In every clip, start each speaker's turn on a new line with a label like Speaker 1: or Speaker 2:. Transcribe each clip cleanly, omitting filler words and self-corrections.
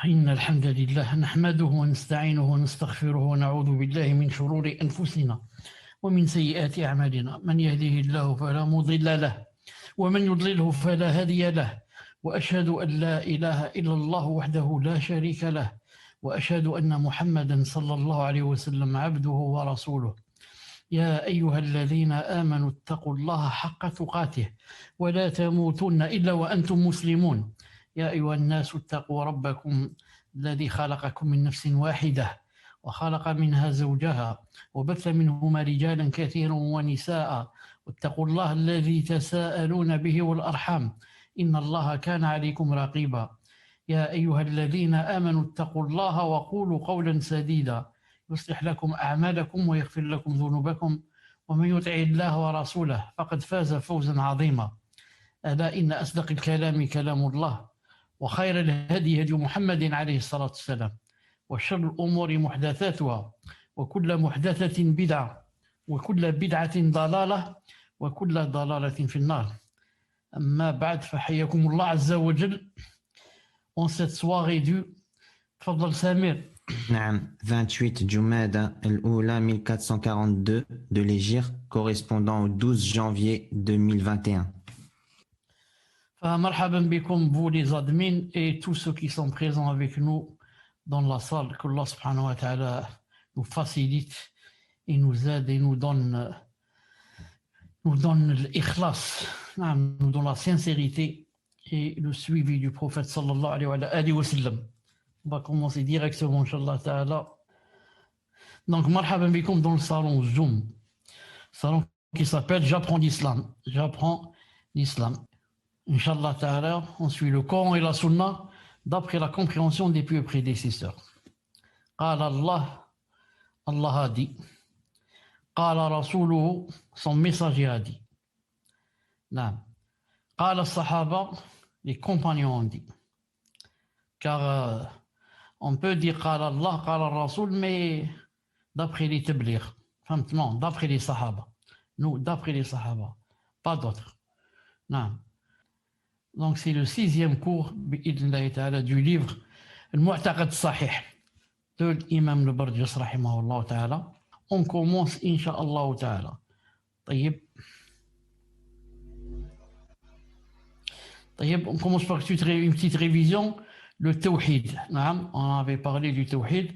Speaker 1: إن الحمد لله نحمده ونستعينه ونستغفره ونعوذ بالله من شرور أنفسنا ومن سيئات أعمالنا. من يهده الله فلا مضل له ومن يضلله فلا هادي له، وأشهد أن لا إله إلا الله وحده لا شريك له، وأشهد أن محمدا صلى الله عليه وسلم عبده ورسوله. يا أيها الذين آمنوا اتقوا الله حق تقاته ولا تموتن إلا وأنتم مسلمون. يا أيها الناس اتقوا ربكم الذي خلقكم من نفس واحدة وخلق منها زوجها وبث منهما رجالا كثيرا ونساء، واتقوا الله الذي تساءلون به والأرحام إن الله كان عليكم رقيبا. يا أيها الذين آمنوا اتقوا الله وقولوا قولا سديدا يصلح لكم أعمالكم ويغفر لكم ذنوبكم، ومن يطع الله ورسوله فقد فاز فوزا عظيما. ألا إن أصدق الكلام كلام الله، وخير الهدي هدي محمد عليه الصلاة والسلام، وشر الأمور محدثاتها، وكل محدثة بدعة، وكل بدعة ضلالة، وكل ضلالة في النار. أما بعد، فحياكم الله عز وجل en cette soirée du تفضل سامر.
Speaker 2: نعم 28 Jumada al-Oula 1442 de l'Hégire, correspondant au 12 janvier 2021.
Speaker 1: مرحبا بكم vous les admins et tous ceux qui sont présents avec nous dans la salle. Que Allah subhanahu wa ta'ala nous facilite et nous aide et nous donne l'ikhlas, nous donne la sincérité et le suivi du prophète sallallahu alayhi wa sallam. On va commencer directement, Inch'Allah ta'ala. Donc, marhaban bikoum dans le salon Zoom, salon qui s'appelle J'apprends l'islam. J'apprends l'islam. Inch'Allah ta'ala, on suit le Coran et la Sunna d'après la compréhension des pieux prédécesseurs. Qala Allah, Allah a dit. Qala Rasuluhu, son messager a dit. Qala Sahaba, les compagnons ont dit. Car on peut dire Qala Allah, Qala Rasul, mais d'après les tabligh. Non, d'après les Sahaba. Nous, d'après les Sahaba. Pas d'autres. Non. Donc c'est le 6e cours du livre Al-Mu'taqad Sahih de l'imam al-Barjas rahimahullah ta'ala. On commence incha'Allah ta'ala. On commence par une petite révision. Le Tawhid. On avait parlé du Tawhid.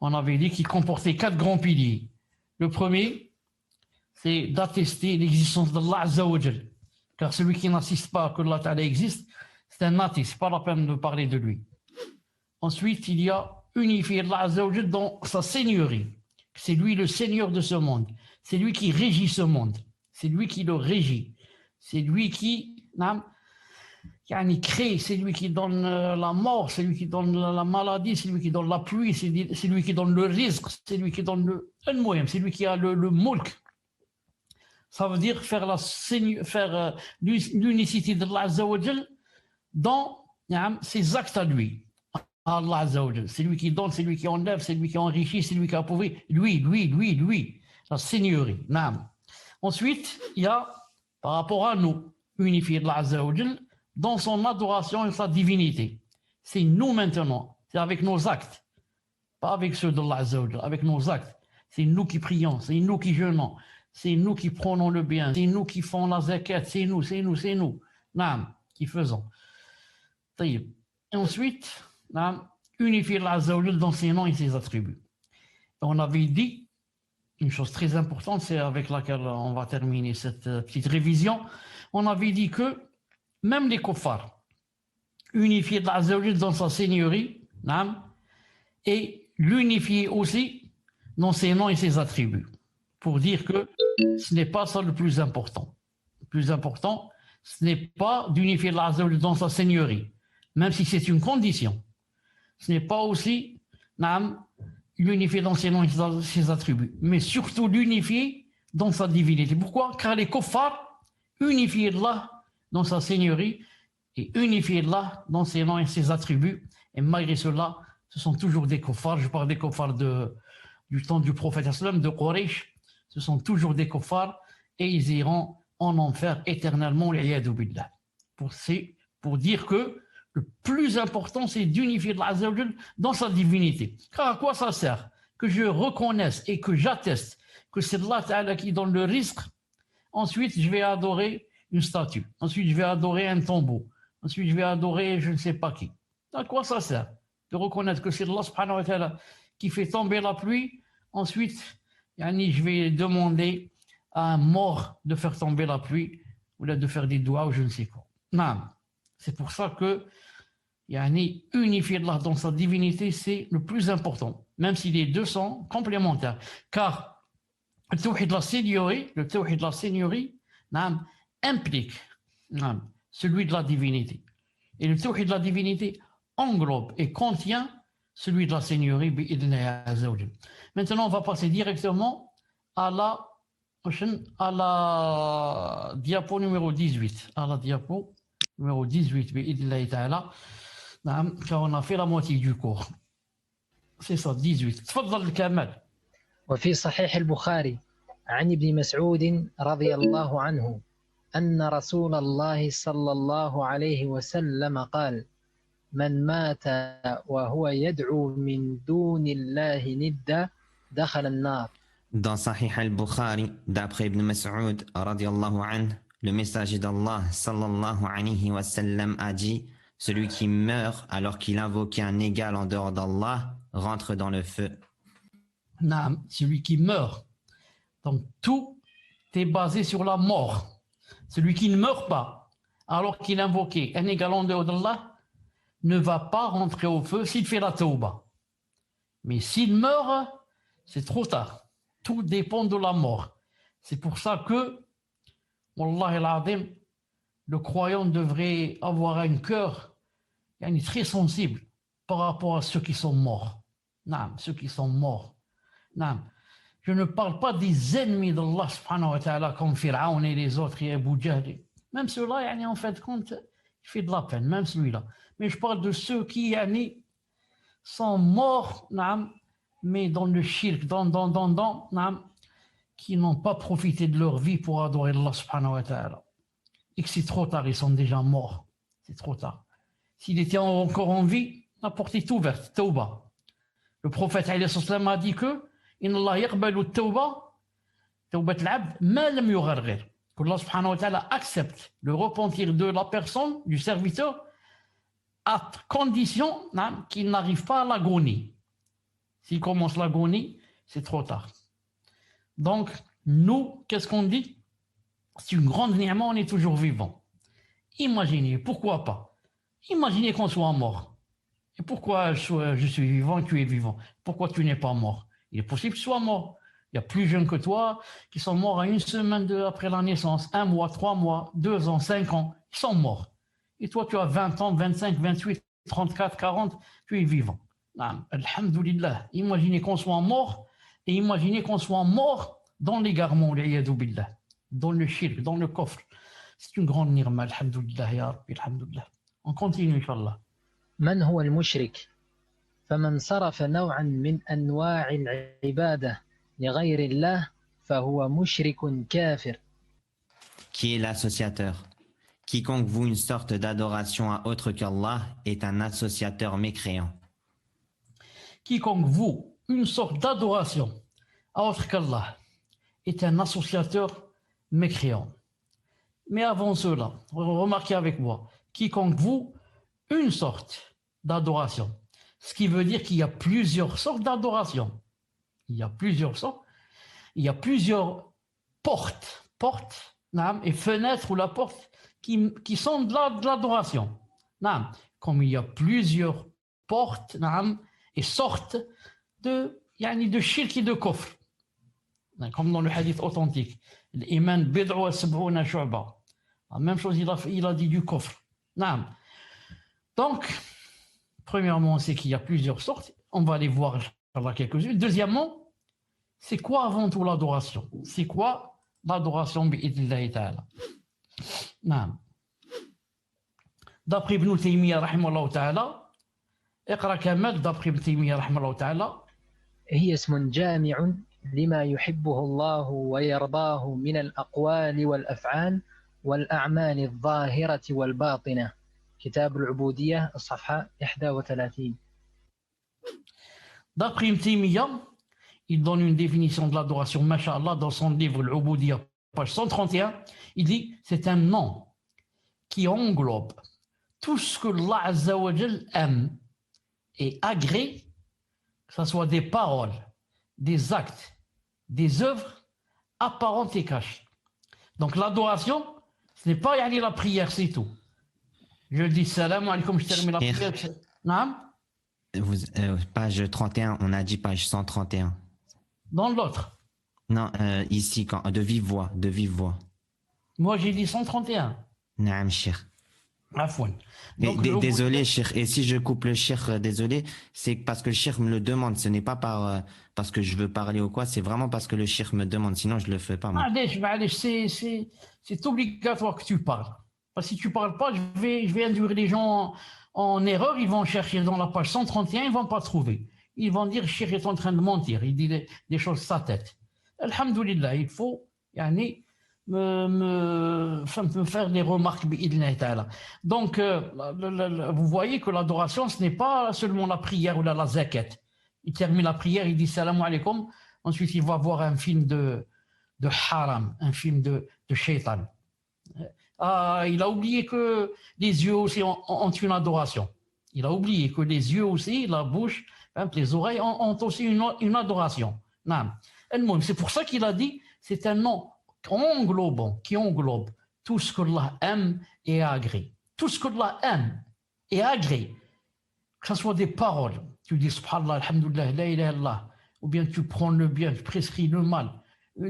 Speaker 1: On avait dit qu'il comportait 4 grands piliers. Le premier, c'est d'attester l'existence d'Allah Azza wa Jal. Car celui qui n'assiste pas que Allah Ta'ala existe, c'est un athée, c'est pas la peine de parler de lui. Ensuite, il y a unifier Allah Azza wa Jal dans sa seigneurie. C'est lui le seigneur de ce monde. C'est lui qui régit ce monde. C'est lui qui le régit. C'est lui qui crée, c'est lui qui donne la mort, c'est lui qui donne la maladie, c'est lui qui donne la pluie, c'est lui qui donne le rizq, c'est lui qui donne le c'est lui qui a le mulk. Ça veut dire faire l'unicité d'Allah Azza wa Jal dans ses actes à lui. Allah Azza wa Jal. C'est lui qui donne, c'est lui qui enlève, c'est lui qui enrichit, c'est lui qui appauvrit. Lui. La seigneurie. Ensuite, il y a, par rapport à nous, unifier Allah Azza wa Jal dans son adoration et sa divinité. C'est nous maintenant. C'est avec nos actes. Pas avec ceux d'Allah Azza wa Jal, avec nos actes. C'est nous qui prions, c'est nous qui jeûnons. C'est nous qui prenons le bien, c'est nous qui faisons la zakat, c'est nous, qui faisons. Et ensuite, unifier Allah Azza wa Jal dans ses noms et ses attributs. Et on avait dit, une chose très importante, c'est avec laquelle on va terminer cette petite révision, on avait dit que même les kuffars, unifier Allah Azza wa Jal dans sa seigneurie, et l'unifier aussi dans ses noms et ses attributs. Pour dire que ce n'est pas ça le plus important. Le plus important, ce n'est pas d'unifier Allah Azza wa Jal dans sa seigneurie, même si c'est une condition. Ce n'est pas aussi l'unifier dans ses noms et ses attributs, mais surtout l'unifier dans sa divinité. Pourquoi? Car les kuffars unifient Allah dans sa seigneurie et unifient Allah dans ses noms et ses attributs. Et malgré cela, ce sont toujours des kuffars. Je parle des kuffars du temps du prophète Islam, de Quraysh. Ce sont toujours des kuffars et ils iront en enfer éternellement, pour dire que le plus important, c'est d'unifier Allah Azza wa Jal dans sa divinité. Car à quoi ça sert? Que je reconnaisse et que j'atteste que c'est Allah Ta'ala qui donne le risque. Ensuite, je vais adorer une statue. Ensuite, je vais adorer un tombeau. Ensuite, je vais adorer je ne sais pas qui. À quoi ça sert? De reconnaître que c'est Allah subhanahu wa ta'ala qui fait tomber la pluie. Ensuite, je vais demander à un mort de faire tomber la pluie ou de faire des doigts ou je ne sais quoi. Non. C'est pour ça que unifier Allah dans sa divinité, c'est le plus important, même si les deux sont complémentaires. Car le tawhid de la seigneurie implique celui de la divinité. Et le tawhid de la divinité englobe et contient celui de la seigneurie. Maintenant, on va passer directement à la diapo numéro 18. À la diapo numéro 18, car on a fait la moitié du cours. C'est ça, 18. تفضل كمال.
Speaker 3: وفي صحيح البخاري عن ابن مسعود رضي الله عنه أن رسول الله صلى الله عليه وسلم قال: من مات وهو يدعو من دون الله ندا دخل النار.
Speaker 2: Dans Sahih al-Bukhari, d'après Ibn Mas'ud, radiallahu anhu, le messager d'Allah, sallallahu alayhi wa sallam, a dit: celui qui meurt alors qu'il invoquait un égal en dehors d'Allah rentre dans le feu.
Speaker 1: Celui qui meurt. Donc tout est basé sur la mort. Celui qui ne meurt pas alors qu'il invoquait un égal en dehors d'Allah ne va pas rentrer au feu s'il fait la tauba. Mais s'il meurt, c'est trop tard. Tout dépend de la mort. C'est pour ça que, Wallahi al-Azim, le croyant devrait avoir un cœur très sensible par rapport à ceux qui sont morts. Ceux qui sont morts. Je ne parle pas des ennemis d'Allah subhanahu wa ta'ala comme Pharaon et les autres et Abu Jahl. Même ceux-là, en fait, compte, il fait de la peine, même celui-là. Mais je parle de ceux qui sont morts, mais dans le shirk, qui n'ont pas profité de leur vie pour adorer Allah subhanahu wa ta'ala. Et que c'est trop tard, ils sont déjà morts. C'est trop tard. S'il était encore en vie, la porte est ouverte, tauba. Le prophète alayhi salam a dit que إن الله يقبل التوبة توبة العبد ما لم يغرغر. Que Allah subhanahu wa ta'ala accepte le repentir de la personne, du serviteur, à condition qu'il n'arrive pas à l'agonie. S'il commence l'agonie, c'est trop tard. Donc, nous, qu'est-ce qu'on dit? C'est une grande ni'ma, on est toujours vivant. Imaginez, pourquoi pas? Imaginez qu'on soit mort. Et pourquoi je suis vivant et tu es vivant? Pourquoi tu n'es pas mort? Il est possible que tu sois mort. Il y a plus jeunes que toi qui sont morts à une semaine après la naissance, 1 mois, 3 mois, 2 ans, 5 ans. Ils sont morts. Et toi, tu as 20 ans, 25, 28, 34, 40, tu es vivant. Alhamdulillah. Imaginez qu'on soit mort et imaginez qu'on soit mort dans l'égarement, dans le shirk, dans le coffre. C'est une grande ni'ma, alhamdulillah, ya Rabbi, alhamdulillah. On continue, Inch'Allah.
Speaker 3: من هو المشرك؟ فمن صرف نوعا من أنواع العبادة لغير الله فهو مشرك كافر.
Speaker 2: Qui est l'associateur? Quiconque voue une sorte d'adoration à autre qu'Allah est un associateur mécréant.
Speaker 1: Quiconque voue une sorte d'adoration à autre qu'Allah est un associateur mécréant. Mais avant cela, remarquez avec moi, quiconque voue une sorte d'adoration. Ce qui veut dire qu'il y a plusieurs sortes d'adoration. Il y a plusieurs sortes. Il y a plusieurs portes et fenêtres ou la porte qui sont de l'adoration. Comme il y a plusieurs portes et sortes de shirk et de kufr. Comme dans le hadith authentique. L'iman bid'u wa sab'una shu'ba. La même chose, il a dit du kufr. Donc, premièrement, c'est qu'il y a plusieurs sortes. On va les voir quelques-unes. Deuxièmement, c'est quoi avant tout l'adoration? C'est quoi l'adoration bi'idnillahi ta'ala? D'après Ibn Taymiyyah rahimahullah ta'ala, اقرأ كمال d'après Ibn Taymiyyah rahimahullah ta'ala.
Speaker 3: هي اسم جامع لما يحبه الله ويرضاه من الأقوال والأفعال والأعمال الظاهرة والباطنة كتاب العبودية الصفحة 31.
Speaker 1: D'après Ibn Taymiyyah, il donne une définition de l'adoration, masha'Allah, dans son livre L'Ubudiyya, page 131. Il dit c'est un nom qui englobe tout ce que Allah Azza wa Jal aime et agrée, que ce soit des paroles, des actes, des œuvres apparentes et cachées. Donc l'adoration, ce n'est pas yani, la prière, c'est tout. Je dis salam alaikum, je termine la prière. Naam.
Speaker 2: Page 31, on a dit page 131.
Speaker 1: Dans l'autre.
Speaker 2: Non, ici, de vive voix, de vive voix.
Speaker 1: Moi, j'ai dit 131.
Speaker 2: Naam, Cheikh.
Speaker 1: Afouane.
Speaker 2: Désolé, Cheikh. Et si je coupe le Cheikh, désolé, c'est parce que le Cheikh me le demande. Ce n'est pas parce que je veux parler ou quoi, c'est vraiment parce que le Cheikh me demande. Sinon, je ne le fais pas, moi.
Speaker 1: C'est obligatoire que tu parles. Parce que si tu ne parles pas, je vais induire les gens en erreur. Ils vont chercher dans la page 131, ils ne vont pas trouver. Ils vont dire, Cheikh est en train de mentir. Il dit des choses de sa tête. Alhamdoulilah, il faut me faire des remarques. Donc, vous voyez que l'adoration, ce n'est pas seulement la prière ou la zakat. Il termine la prière, il dit salam alaikum. Ensuite, il va voir un film de haram, un film de shaitan. Il a oublié que les yeux aussi ont une adoration. Il a oublié que les yeux aussi, la bouche, les oreilles ont aussi une adoration. C'est pour ça qu'il a dit, c'est un nom qui englobe tout ce que Allah aime et agrée. Tout ce que Allah aime et agrée, que ce soit des paroles, tu dis subhanallah, alhamdulillah, la ilaha illallah, ou bien tu prends le bien, tu prescris le mal,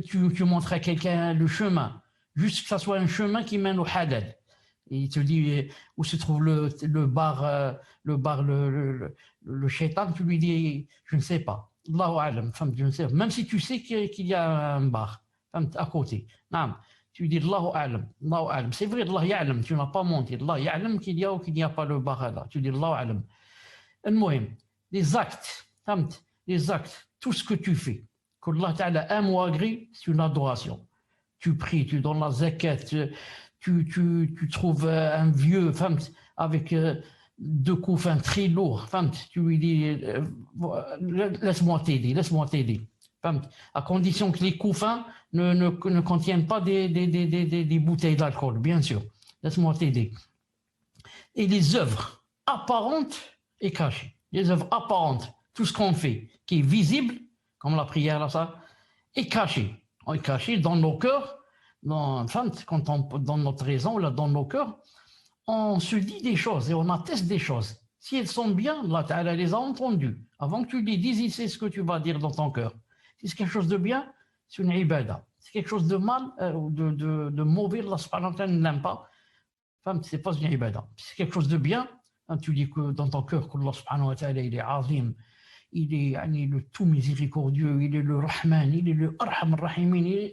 Speaker 1: tu montres à quelqu'un le chemin, juste que ce soit un chemin qui mène au halal. Et il te dit où se trouve le bar, le shaitan, tu lui dis, je ne sais pas. Allahu alam, je ne sais pas. Même si tu sais qu'il y a un bar à côté. Tu lui dis Allahu alam, Allahu alam. C'est vrai, Allah ya'lam, tu n'as pas menti. Allah ya'lam qu'il y a ou qu'il n'y a pas le bar là. Tu dis Allahu alam. Les actes, tout ce que tu fais, que Allah Ta'ala aime ou agrée, c'est une adoration. Tu pries, tu donnes la zakat, tu trouves un vieux avec deux couffins très lourds, tu lui dis laisse-moi t'aider. À condition que les couffins ne contiennent pas des bouteilles d'alcool, bien sûr. Laisse-moi t'aider. Et les œuvres apparentes et cachées. Les œuvres apparentes, tout ce qu'on fait, qui est visible, comme la prière, là, ça, est caché. On est caché dans nos cœurs, dans notre raison, là, dans nos cœurs, on se dit des choses et on atteste des choses. Si elles sont bien, Allah Ta'ala les a entendues. Avant que tu les dises, il sait ce que tu vas dire dans ton cœur. Si c'est quelque chose de bien, c'est une ibada. Si c'est quelque chose de mal, de mauvais, Allah subhanahu wa ta'ala ne l'aime pas. C'est pas une ibada. Si c'est quelque chose de bien, tu dis que dans ton cœur, que Allah subhanahu wa ta'ala, il est azim, il est le tout miséricordieux, il est le rahman, il est le arham rahimin,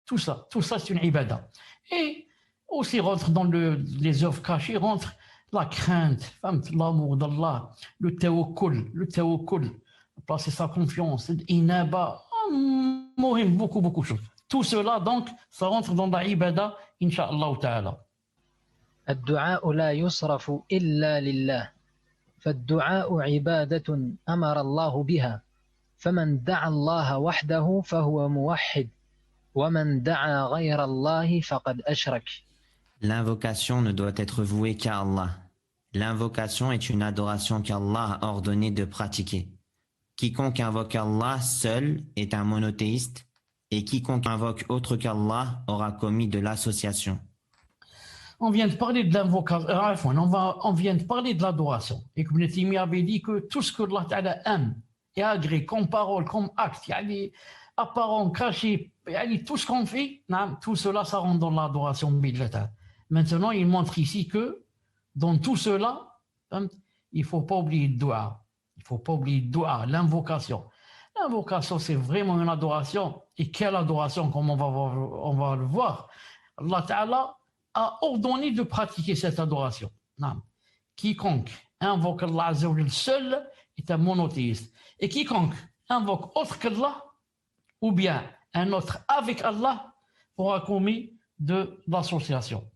Speaker 1: tout ça c'est une ibada. Et aussi rentre dans les œuvres cachées, rentre la crainte, l'amour d'Allah, le tawakkul, placer sa confiance, l'inaba, beaucoup de choses. Tout cela donc, ça rentre dans la ibada, incha'Allah ta'ala.
Speaker 3: الدعاء لا يصرف إلا لله فالدعاء عبادة أمر الله بها فمن دعا الله وحده فهو موحد ومن دعا غير الله فقد أشرك.
Speaker 2: L'invocation ne doit être vouée qu'à Allah. L'invocation est une adoration qu'Allah a ordonné de pratiquer. Quiconque invoque Allah seul est un monothéiste et quiconque invoque autre qu'Allah aura commis de l'association.
Speaker 1: On vient de parler de l'invocation, on vient de parler de l'adoration. Et comme Ibn Taymiyyah avait dit que tout ce que Allah Ta'ala aime et agrée comme parole, comme acte, apparent, caché, tout ce qu'on fait, tout cela, ça rentre dans l'adoration billah. Maintenant, il montre ici que dans tout cela, il ne faut pas oublier le dua. Il ne faut pas oublier le dua, l'invocation. L'invocation, c'est vraiment une adoration. Et quelle adoration, comme on va le voir. Allah Ta'ala a ordonné de pratiquer cette adoration. Quiconque invoque Allah Azza wa Jal seul est un monothéiste. Et quiconque invoque autre qu'Allah, ou bien un autre avec Allah, aura commis de l'association.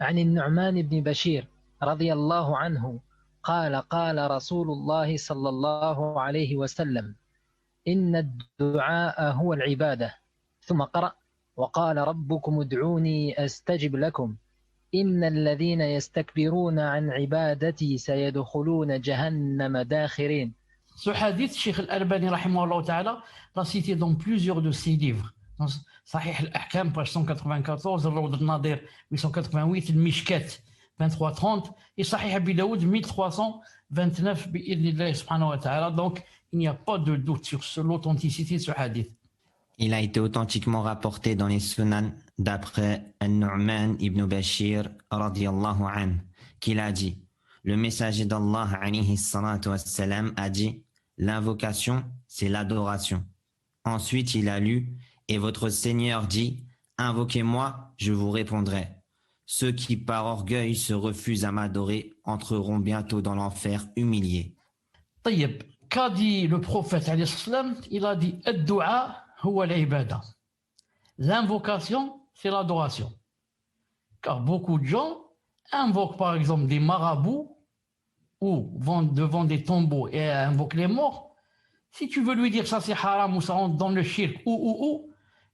Speaker 3: عن النعمان بن بشير رضي الله عنه قال قال رسول الله صلى الله عليه وسلم إن الدعاء هو العبادة ثم قرأ وقال ربكم ادعوني أستجب لكم إن الذين يستكبرون عن عبادتي سيدخلون جهنم داخرين.
Speaker 1: Ce hadith, Cheikh Al-Albani rahimahullah ta'ala l'a cité dans plusieurs de ses livres. Dans Sahih Al-Ahkam, page 194, Rawd al-Nadir 888, Al-Mishkat 2330 et Sahih Abi Daoud 1329 bi'idhnillah subhanahu wa ta'ala. Donc, il n'y a pas de doute sur l'authenticité de ce hadith.
Speaker 2: Il a été authentiquement rapporté dans les Sunan d'après An-Nu'man ibn Bashir radiyallahu anhu qu'il a dit: le messager d'Allah alayhi salatu wassalam a dit: l'invocation, c'est l'adoration. Ensuite, il a lu: et votre Seigneur dit: invoquez-moi, je vous répondrai. Ceux qui par orgueil se refusent à m'adorer entreront bientôt dans l'enfer humiliés.
Speaker 1: طيب, qu'a dit le prophète alayhi salam? Il a dit: ad-du'a huwa al-ibada. L'invocation, c'est l'adoration. Car beaucoup de gens invoquent par exemple des marabouts ou vont devant des tombeaux et invoquent les morts. Si tu veux lui dire ça c'est haram ou ça rentre dans le shirk ou,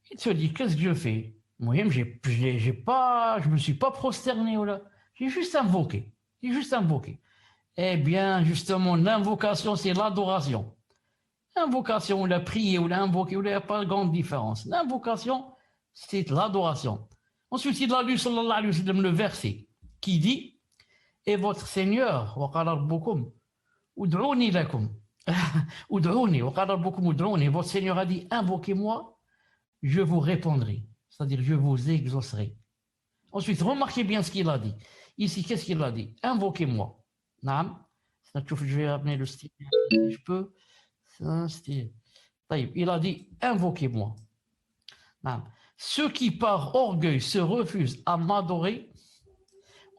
Speaker 1: il te dit: qu'est-ce que je fais? Moi, je me suis pas prosterné, j'ai juste invoqué. Eh bien, justement, l'invocation, c'est l'adoration. L'invocation, la prière ou l'invoquer, il n'y a pas de grande différence. L'invocation, c'est l'adoration. Ensuite, il a lu sallallahu alayhi wa sallam le verset qui dit: et votre Seigneur, wa qala rabbukum ud'uni lakum. Ud'uni, wa qala rabbukum ud'uni. Votre Seigneur a dit: invoquez-moi, je vous répondrai. C'est-à-dire, je vous exaucerai. Ensuite, remarquez bien ce qu'il a dit. Ici, qu'est-ce qu'il a dit? Invoquez-moi. Naam. Je vais amener le style si je peux. Il a dit: invoquez-moi. Naam. Ceux qui par orgueil se refusent à m'adorer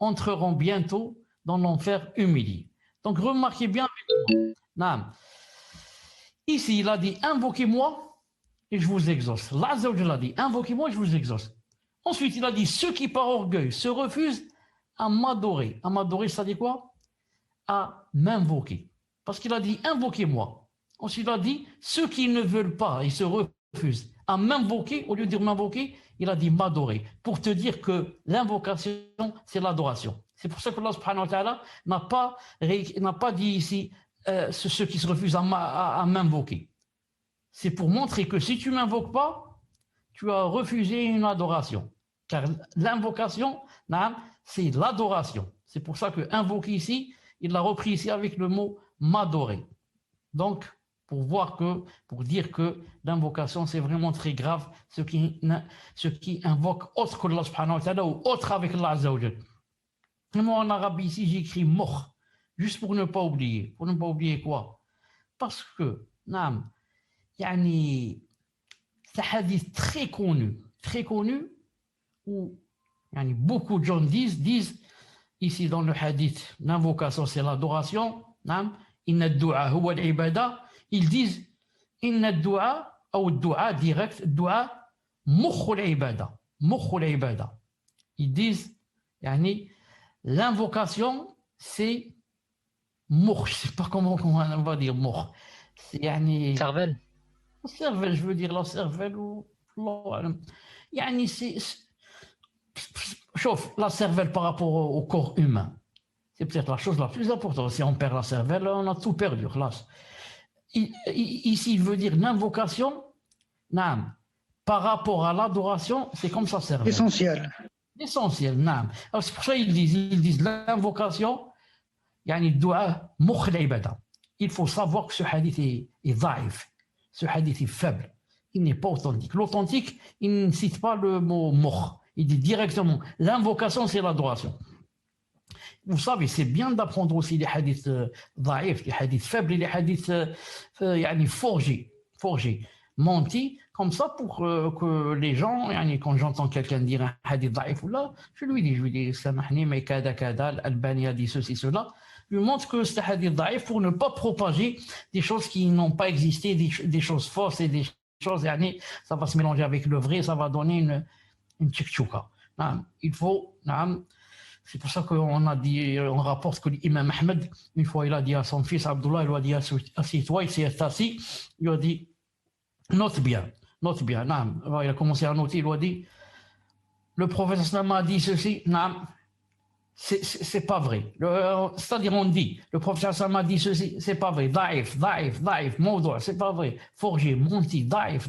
Speaker 1: entreront bientôt dans l'enfer humilié. Donc remarquez bien avec moi. Naam. Ici, il a dit: invoquez-moi et je vous exauce. L'Azza wa Jalla a dit: invoquez-moi et je vous exauce. Ensuite, il a dit: ceux qui par orgueil se refusent à m'adorer. À m'adorer, ça dit quoi? À m'invoquer. Parce qu'il a dit: invoquez-moi. Ensuite, il a dit: ceux qui ne veulent pas, ils se refusent à m'invoquer, au lieu de dire m'invoquer, il a dit m'adorer. Pour te dire que l'invocation, c'est l'adoration. C'est pour ça que Allah subhanahu wa ta'ala n'a pas dit ici ceux qui se refusent à m'invoquer. C'est pour montrer que si tu ne m'invoques pas, tu as refusé une adoration. Car l'invocation, c'est l'adoration. C'est pour ça que invoquer ici, il l'a repris ici avec le mot m'adorer. Donc, pour dire que l'invocation, c'est vraiment très grave, ceux qui invoquent autre que Allah subhanahu wa ta'ala ou autre avec Allah azza wa jal. Moi, en arabe, ici, j'ai écrit mokh, juste pour ne pas oublier. Pour ne pas oublier quoi? Parce que, c'est un hadith très connu, où beaucoup de gens disent, ici dans le hadith, l'invocation, c'est l'adoration, inna ad-du'a huwa al-ibada. Ils disent: inna ad-du'a, ou ad-du'a direct, ad-du'a mukh al-ibada. Ils disent, l'invocation, c'est mukh. Je ne sais pas comment on va dire mukh. C'est
Speaker 3: cervelle.
Speaker 1: La cervelle, je veux dire la cervelle ou chauffe la cervelle par rapport au corps humain. C'est peut-être la chose la plus importante. Si on perd la cervelle, on a tout perdu. Ici, il veut dire l'invocation, par rapport à l'adoration, c'est comme sa cervelle. Essentiel, naam. Alors c'est pour ça qu'ils disent l'invocation, dua mukh al-ibada. Il faut savoir que ce hadith est dhaif, ce hadith est faible, il n'est pas authentique. L'authentique, il ne cite pas le mot mukh, il dit directement l'invocation, c'est l'adoration. Vous savez, c'est bien d'apprendre aussi les hadiths dhaif, les hadiths faibles et les hadiths forgés, mentis, comme ça pour que les gens, quand j'entends quelqu'un dire un hadith dhaif ou là, je lui dis, samahni, mais kada, l'Albani a dit ceci, cela, je lui montre que c'est un hadith dhaif pour ne pas propager des choses qui n'ont pas existé, des choses fausses et des choses, ça va se mélanger avec le vrai, ça va donner une tchikchouka. Il faut C'est pour ça qu'on a dit, on rapporte que l'imam Ahmed, une fois, il a dit à son fils Abdullah, il lui a dit assieds-toi, il s'est assis, il lui a dit note bien, naam. Alors, il a commencé à noter, il lui a dit le prophète sallam a dit ceci, naam, c'est pas vrai. C'est-à-dire, on dit, le prophète sallam a dit ceci, c'est pas vrai, daif, mawdou', c'est pas vrai, forgé, menti, daif.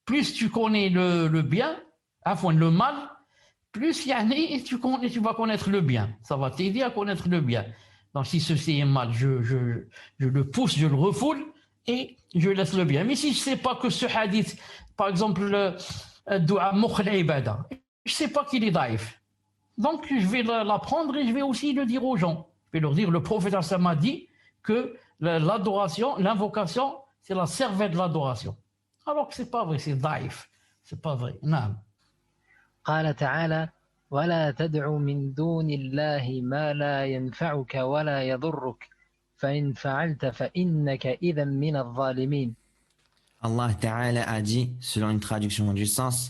Speaker 1: Plus tu connais le bien, le mal, plus yani, tu vas connaître le bien. Ça va t'aider à connaître le bien. Donc si ceci est mal, je le pousse, je le refoule et je laisse le bien. Mais si je ne sais pas que ce hadith, par exemple, le dua mukh al-ibada, je ne sais pas qu'il est daif. Donc je vais l'apprendre et je vais aussi le dire aux gens. Je vais leur dire, le prophète m'a dit que l'adoration, l'invocation, c'est la cervelle de l'adoration. Alors que c'est pas vrai, c'est daif. C'est pas vrai. Non.
Speaker 3: قال تعالى ولا تدع من دون الله ما لا ينفعك ولا يضرك فإن فعلت فإنك إذا من الظالمين.
Speaker 2: Allah Ta'ala a dit, selon une traduction du sens,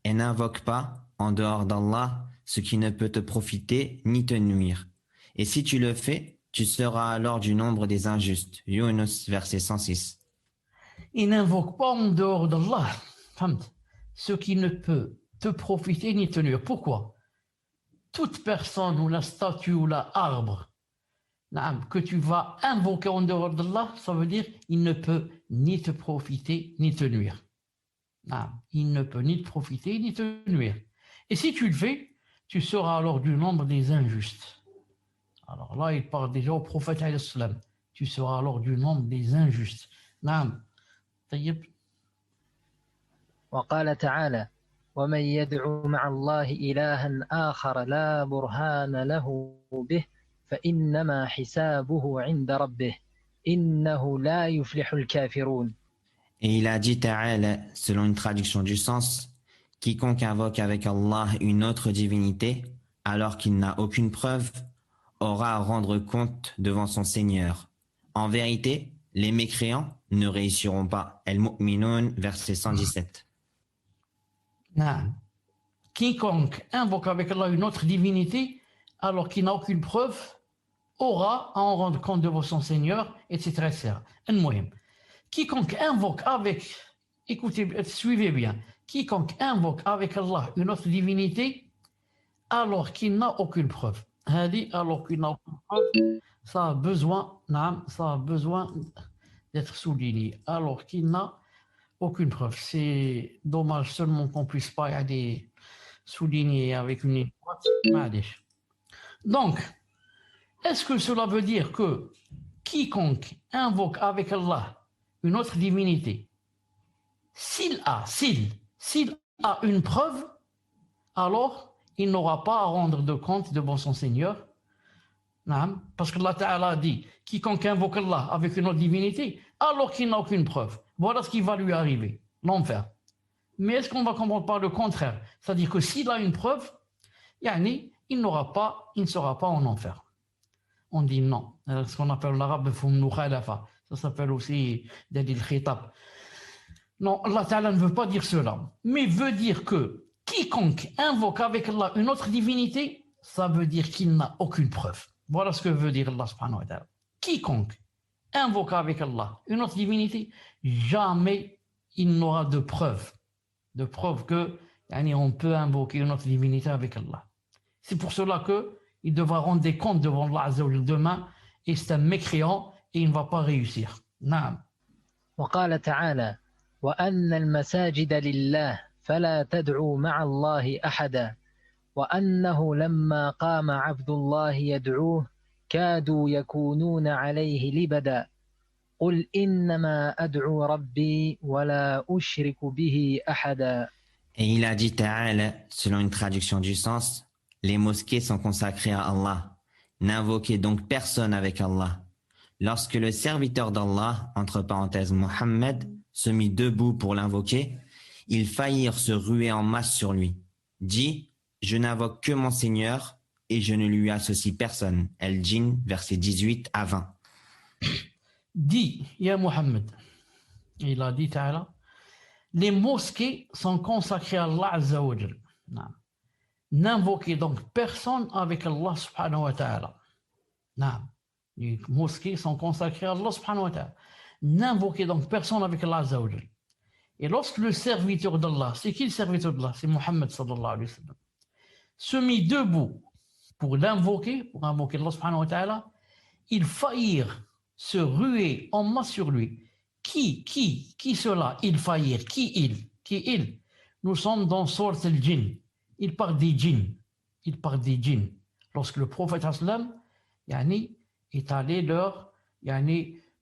Speaker 2: et n'invoque pas en dehors d'Allah ce qui ne peut te profiter ni te nuire. Et si tu le fais, tu seras alors du nombre des injustes. Yunus, verset 106.
Speaker 1: Il n'invoque pas en dehors d'Allah ce qui ne peut te profiter ni te nuire. Pourquoi? Toute personne ou la statue ou l'arbre que tu vas invoquer en dehors d'Allah, ça veut dire il ne peut ni te profiter ni te nuire. Il ne peut ni te profiter ni te nuire. Et si tu le fais, tu seras alors du nombre des injustes. Alors là, il parle déjà au prophète alayhi salam. Tu seras alors du nombre des injustes. طيب.
Speaker 3: وقال تعالى ومن يدعو مع الله إلها آخر لا برهان له به فإنما حسابه عند ربه إنه لا يفلح الكافرون.
Speaker 2: Et il a dit Ta'ala, selon une traduction du sens, quiconque invoque avec Allah une autre divinité, alors qu'il n'a aucune preuve, aura à rendre compte devant son Seigneur. En vérité, les mécréants ne réussiront pas. Al-Mu'minun, verset 117.
Speaker 1: Quiconque invoque avec Allah une autre divinité, alors qu'il n'a aucune preuve, aura à en rendre compte devant son Seigneur, etc. Quiconque invoque avec, écoutez, suivez bien, quiconque invoque avec Allah une autre divinité, alors qu'il n'a aucune preuve. Alors qu'il n'a aucune preuve, ça a besoin d'être souligné, alors qu'il n'a aucune preuve. C'est dommage seulement qu'on ne puisse pas aller souligner avec une ligne droite. Donc, est-ce que cela veut dire que quiconque invoque avec Allah une autre divinité, s'il a une preuve, alors il n'aura pas à rendre de compte devant son Seigneur? Parce que Allah Ta'ala a dit quiconque invoque Allah avec une autre divinité, alors qu'il n'a aucune preuve, voilà ce qui va lui arriver, l'enfer. Mais est-ce qu'on va comprendre par le contraire? C'est-à-dire que s'il a une preuve, il ne sera pas en enfer. On dit non. Ce qu'on appelle l'arabe, ça s'appelle aussi dalil khitab. Non, Allah Ta'ala ne veut pas dire cela, mais veut dire que quiconque invoque avec Allah une autre divinité, ça veut dire qu'il n'a aucune preuve. Voilà ce que veut dire Allah subhanahu wa ta'ala. Quiconque invoque avec Allah une autre divinité, jamais il n'aura de preuve que on peut invoquer une autre divinité avec Allah. C'est pour cela qu'il devra rendre des comptes devant Allah Azza wa Jalla demain, et c'est un mécréant et il ne va pas réussir. Naam.
Speaker 3: وقال تعالى وأن المساجد لله فلا تدعوا مع الله أحدا وأنه لما قام عبد الله يدعوه كادوا يكونون عليه لبدا قل إنما أدعو ربي ولا أشرك به أحدا.
Speaker 2: Et il a dit Ta'ala, selon une traduction du sens, les mosquées sont consacrées à Allah. N'invoquez donc personne avec Allah. Lorsque le serviteur d'Allah, entre parenthèses Mohammed, se mit debout pour l'invoquer, ils faillirent se ruer en masse sur lui. Dis, je n'invoque que mon Seigneur et je ne lui associe personne. Al-Jinn, versets 18 à 20.
Speaker 1: Dis, Ya Muhammad, il a dit Ta'ala, les mosquées sont consacrées à Allah Azza wa Jal. N'invoquez donc personne avec Allah subhanahu wa ta'ala. Non. Les mosquées sont consacrées à Allah subhanahu wa ta'ala. N'invoquez donc personne avec Allah azza wa jal. Et lorsque le serviteur d'Allah, c'est qui le serviteur d'Allah? C'est Mohammed sallallahu alayhi wa sallam, se mit debout pour l'invoquer, pour invoquer Allah subhanahu wa ta'ala, ils faillirent se ruer en masse sur lui. Qui cela? Ils faillirent. Qui il? Nous sommes dans sourate al-Jinn. Il parle des djinns. Lorsque le prophète sallam est allé leur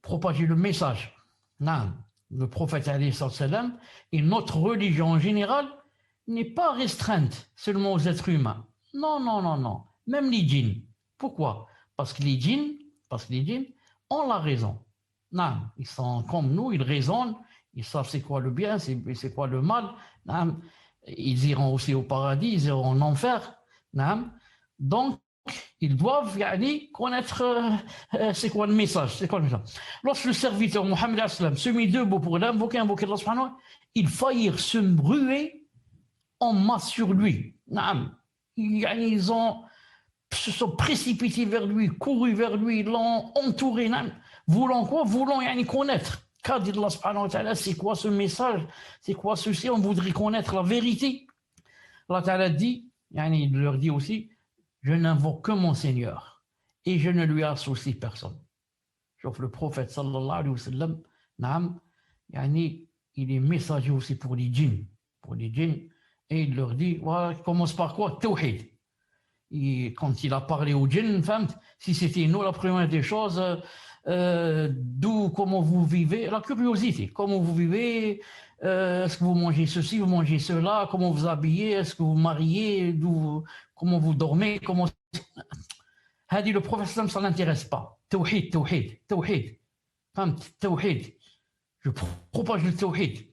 Speaker 1: propager le message. Non. Le prophète sallam et notre religion en général n'est pas restreinte seulement aux êtres humains. Non. Même les djinns. Pourquoi? Parce que les djinns ont la raison. Non, ils sont comme nous, ils raisonnent, ils savent c'est quoi le bien, c'est quoi le mal. Non, ils iront aussi au paradis, ils iront en enfer. Non. Donc, ils doivent connaître c'est quoi le message. Lorsque le serviteur Mohammed se mit debout pour invoquer Allah subhanahu wa ta'ala, ils faillirent se ruer en masse sur lui. Non. Ils se sont précipités vers lui, courus vers lui, l'ont entouré. Non. Voulant quoi? Voulant connaître. Qu'a dit Allah subhanahu wa ta'ala, c'est quoi ce message? C'est quoi ceci? On voudrait connaître la vérité. Allah ta'ala dit, il leur dit aussi, je n'invoque que mon Seigneur et je ne lui associe personne. Sauf le prophète sallallahu alayhi wa sallam, il est messager aussi pour les djinns. Et il leur dit, voilà, commence par quoi? Tawhid. Et quand il a parlé aux djinns, si c'était nous, la première des choses, comment vous vivez, la curiosité, comment vous vivez, est-ce que vous mangez ceci, vous mangez cela, comment vous habillez, est-ce que vous mariez, comment vous dormez, comment... A dit le prophète, ça ne l'intéresse pas. Tawhid. Tawhid. Je propage le tawhid.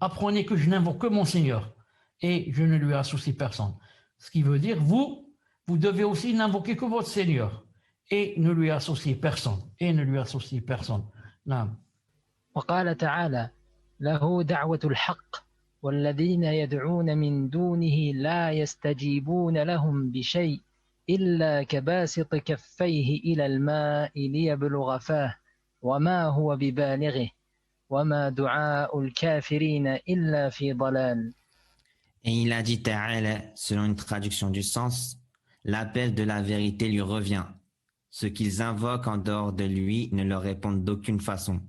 Speaker 1: Apprenez que je n'invoque que mon Seigneur et je ne lui associe personne. Ce qui veut dire, vous devez aussi n'invoquer que votre Seigneur et ne lui associer personne. نعم.
Speaker 3: وقال تعالى له دعوة الحق والذين يدعون من دونه لا يستجيبون لهم بشيء إلا كباسط كفيه إلى الماء ليبلغ فاه وما هو ببالغه وما دعاء الكافرين إلا في ضلال.
Speaker 2: Et il a dit Ta'ala, selon une traduction du sens, l'appel de la vérité lui revient. Ceux qu'ils invoquent en dehors de lui ne leur répondent d'aucune façon.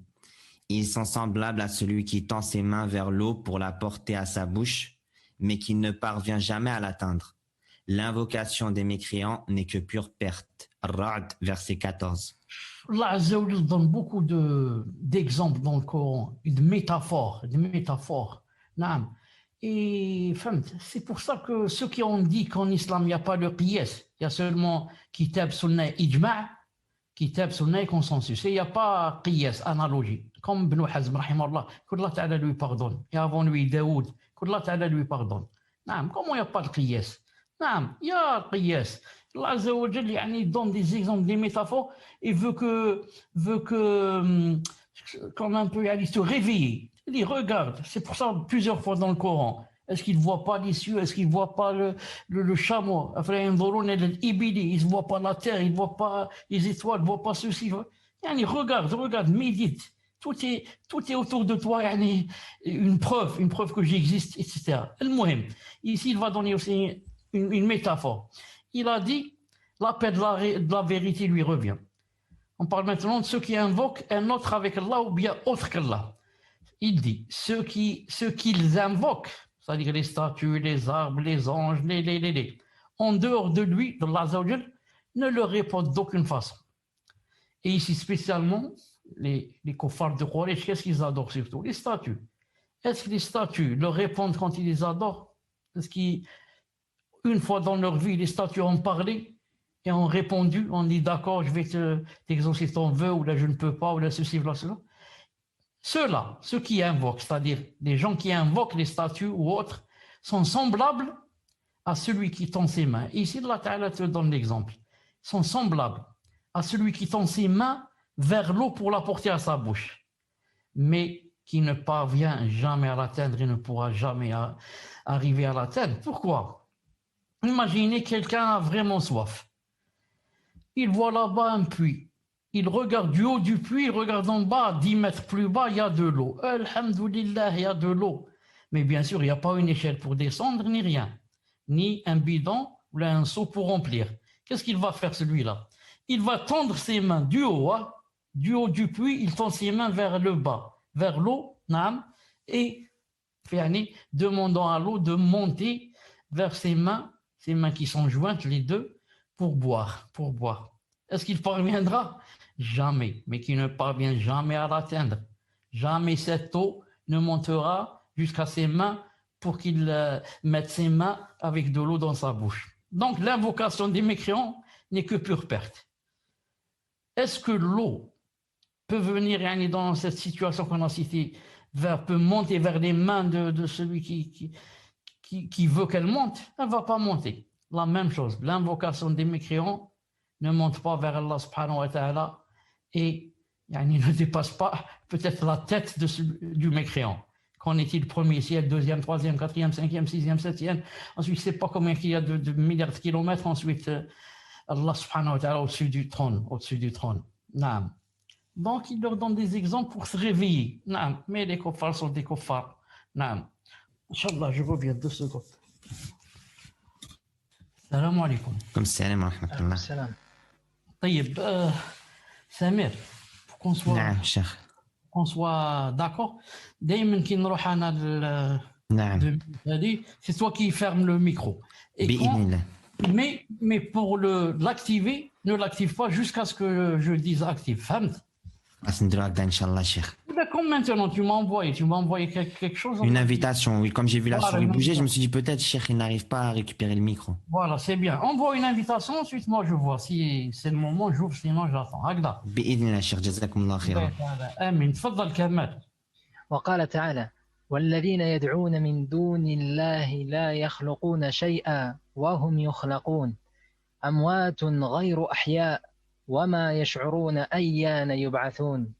Speaker 2: Ils sont semblables à celui qui tend ses mains vers l'eau pour la porter à sa bouche, mais qui ne parvient jamais à l'atteindre. L'invocation des mécréants n'est que pure perte. Ra'd, verset 14.
Speaker 1: Allah Azza wa Jal donne beaucoup d'exemples dans le Coran, de métaphores. Naam. Et c'est pour ça que ceux qui ont dit qu'en islam il n'y a pas de qiyas, il y a seulement kitab, sunnah, ijma', kitab, sunnah et consensus. Et il n'y a pas qiyas, analogie. Comme Ibn Hazm, rahimahullah, qu'Allah Ta'ala lui pardonne. Et avant lui, Daoud, qu'Allah Ta'ala lui pardonne. Naam. Comment il n'y a pas de qiyas? Naam, il y a qiyas. Allah Azza wa Jal il donne des exemples, des métaphores et veut que comme un peu se réveiller. Il dit regarde, c'est pour ça plusieurs fois dans le Coran. Est-ce qu'il ne voit pas les cieux? Est-ce qu'il ne voit pas le chameau? Il ne voit pas la terre, il ne voit pas les étoiles, il ne voit pas ceci. Regarde, médite. Tout est autour de toi, une preuve que j'existe, etc. Ici, il va donner aussi une métaphore. Il a dit, l'appel de la vérité lui revient. On parle maintenant de ceux qui invoquent un autre avec Allah ou bien autre qu'Allah. Il dit, ceux qu'ils invoquent, c'est-à-dire les statues, les arbres, les anges, en dehors de lui, de Allah, ne leur répondent d'aucune façon. Et ici spécialement, les kuffars de Quraysh, qu'est-ce qu'ils adorent surtout? Les statues. Est-ce que les statues leur répondent quand ils les adorent? Est-ce qu'une fois dans leur vie, les statues ont parlé et ont répondu, on dit d'accord, je vais t'exaucer ton vœu, ou là je ne peux pas, ou là ceci, ou là cela? Ceux qui invoquent, c'est-à-dire les gens qui invoquent les statues ou autres, sont semblables à celui qui tend ses mains. Et ici, Allah Ta'ala te donne l'exemple. Sont semblables à celui qui tend ses mains vers l'eau pour la porter à sa bouche, mais qui ne parvient jamais à l'atteindre et ne pourra jamais arriver à l'atteindre. Pourquoi? Imaginez quelqu'un a vraiment soif. Il voit là-bas un puits. Il regarde du haut du puits, il regarde en bas, 10 mètres plus bas, il y a de l'eau. Alhamdoulilah, il y a de l'eau. Mais bien sûr, il n'y a pas une échelle pour descendre, ni rien. Ni un bidon ou un seau pour remplir. Qu'est-ce qu'il va faire celui-là? Il va tendre ses mains du haut, hein, du haut du puits, il tend ses mains vers le bas, vers l'eau, et demandant à l'eau de monter vers ses mains qui sont jointes les deux, pour boire. Est-ce qu'il parviendra? Jamais, mais qui ne parvient jamais à l'atteindre. Jamais cette eau ne montera jusqu'à ses mains pour qu'il mette ses mains avec de l'eau dans sa bouche. Donc l'invocation des mécréants n'est que pure perte. Est-ce que l'eau peut venir dans cette situation qu'on a citée, peut monter vers les mains de celui qui veut qu'elle monte? Elle ne va pas monter. La même chose, l'invocation des mécréants ne monte pas vers Allah subhanahu wa ta'ala et ne dépasse pas peut-être la tête du mécréant. Qu'en est-il premier ciel, deuxième, troisième, quatrième, cinquième, sixième, septième? Ensuite, je ne sais pas combien il y a de milliards de kilomètres. Ensuite, Allah subhanahu wa ta'ala au-dessus du trône. Naam. Donc, il leur donne des exemples pour se réveiller. Naam. Mais les kuffars sont des kuffars. Naam. Inch'Allah, je reviens 2 secondes. Salam alaikum.
Speaker 2: Comme salam wa rahmatullah.
Speaker 3: Salam.
Speaker 1: طيب سمير pour
Speaker 2: نعم شيخ.
Speaker 1: qu'on soit d'accord, دائما كي نروح انا
Speaker 2: نعم.
Speaker 1: c'est toi qui ferme le micro. Et
Speaker 2: بإذن الله.
Speaker 1: mais pour l'activer, ne l'active pas jusqu'à ce que je dise active. فهمت؟
Speaker 2: راح نديرو هكذا إن شاء الله شيخ.
Speaker 1: Comme maintenant, tu m'as envoyé quelque chose.
Speaker 2: Une invitation, oui. Comme j'ai vu la
Speaker 1: Voilà,
Speaker 2: souris
Speaker 1: une
Speaker 2: bouger, je me
Speaker 1: invitation.
Speaker 2: suis dit peut-être Cheikh il n'arrive pas à récupérer le micro.
Speaker 1: Voilà, c'est bien. Envoie une invitation, ensuite moi je vois. Si c'est le moment, j'ouvre, sinon j'attends. هكذا.
Speaker 2: بإذن الله شيخ جزاكم الله خيرا.
Speaker 1: آمين. تفضل كمال.
Speaker 3: وقال تعالى: والذين يدعون من دون الله لا يخلقون شيئا وهم يخلقون أموات غير أحياء وما يشعرون أيان يبعثون.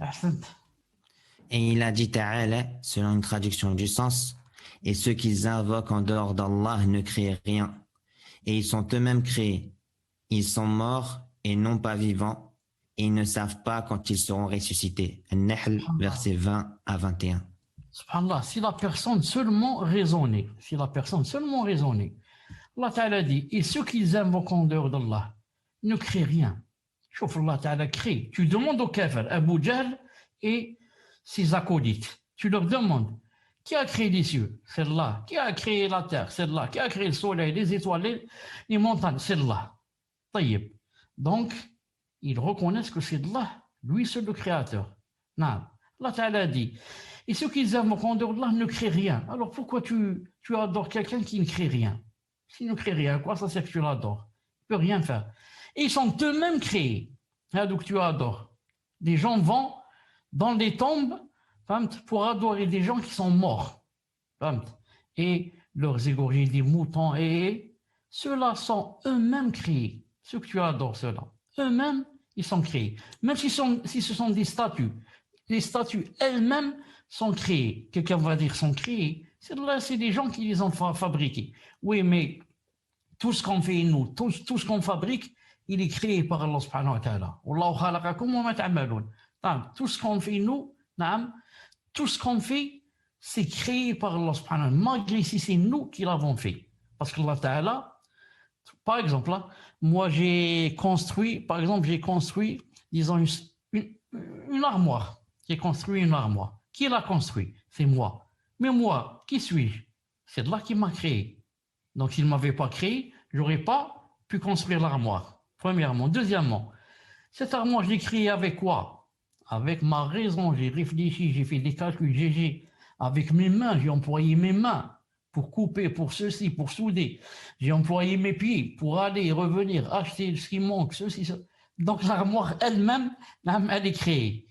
Speaker 1: أحسنت.
Speaker 2: Et il a dit Ta'ala, selon une traduction du sens, et ceux qu'ils invoquent en dehors d'Allah ne créent rien. Et ils sont eux-mêmes créés. Ils sont morts et non pas vivants, et ils ne savent pas quand ils seront ressuscités. An-Nahl, versets 20 à 21.
Speaker 1: Subhanallah, si la personne seulement raisonnait, Allah Ta'ala dit, et ceux qu'ils invoquent en dehors d'Allah ne créent rien. Chouf, Allah Ta'ala crée. Tu demandes au kafir, Abu Jahl et ses acolytes, tu leur demandes, qui a créé les cieux? C'est Allah. Qui a créé la terre? C'est Allah. Qui a créé le soleil, les étoiles, les montagnes? C'est Allah. Taïb. Donc, ils reconnaissent que c'est Allah, lui seul le créateur. Non. Allah Ta'ala dit, et ceux qui invoquent en dehors d'Allah ne créent rien. Alors pourquoi tu adores quelqu'un qui ne crée rien? S'il ne crée rien, à quoi ça sert que tu l'adores? Il ne peut rien faire. Et ils sont eux-mêmes créés. Donc tu adores. Des gens vont dans les tombes pour adorer des gens qui sont morts. Et leur égorger des moutons. Et ceux-là sont eux-mêmes créés. Ceux que tu adores, ceux-là. Eux-mêmes, ils sont créés. Même si ce sont des statues. Les statues elles-mêmes sont créées. Quelqu'un va dire sont créées. C'est des gens qui les ont fabriquées. Oui, mais tout ce qu'on fait nous, tout ce qu'on fabrique, il est créé par Allah subhanahu wa ta'ala. Wallahu khalaqakum wa ma ta'malun. Tout ce qu'on fait nous, tout ce qu'on fait, c'est créé par Allah subhanahu wa ta'ala. Malgré si c'est nous qui l'avons fait. Parce que Allah ta'ala, par exemple, là, moi j'ai construit, disons, une armoire. J'ai construit une armoire. Qui l'a construit? C'est moi. Mais moi, qui suis-je? C'est Allah qui m'a créé. Donc s'il ne m'avait pas créé, je n'aurais pas pu construire l'armoire. Premièrement. Deuxièmement, cette armoire, je l'ai créée avec quoi? Avec ma raison, j'ai réfléchi, j'ai fait des calculs, avec mes mains, j'ai employé mes mains pour couper, pour ceci, pour souder. J'ai employé mes pieds pour aller et revenir, acheter ce qui manque, ceci, ça. Donc l'armoire elle-même, elle est créée.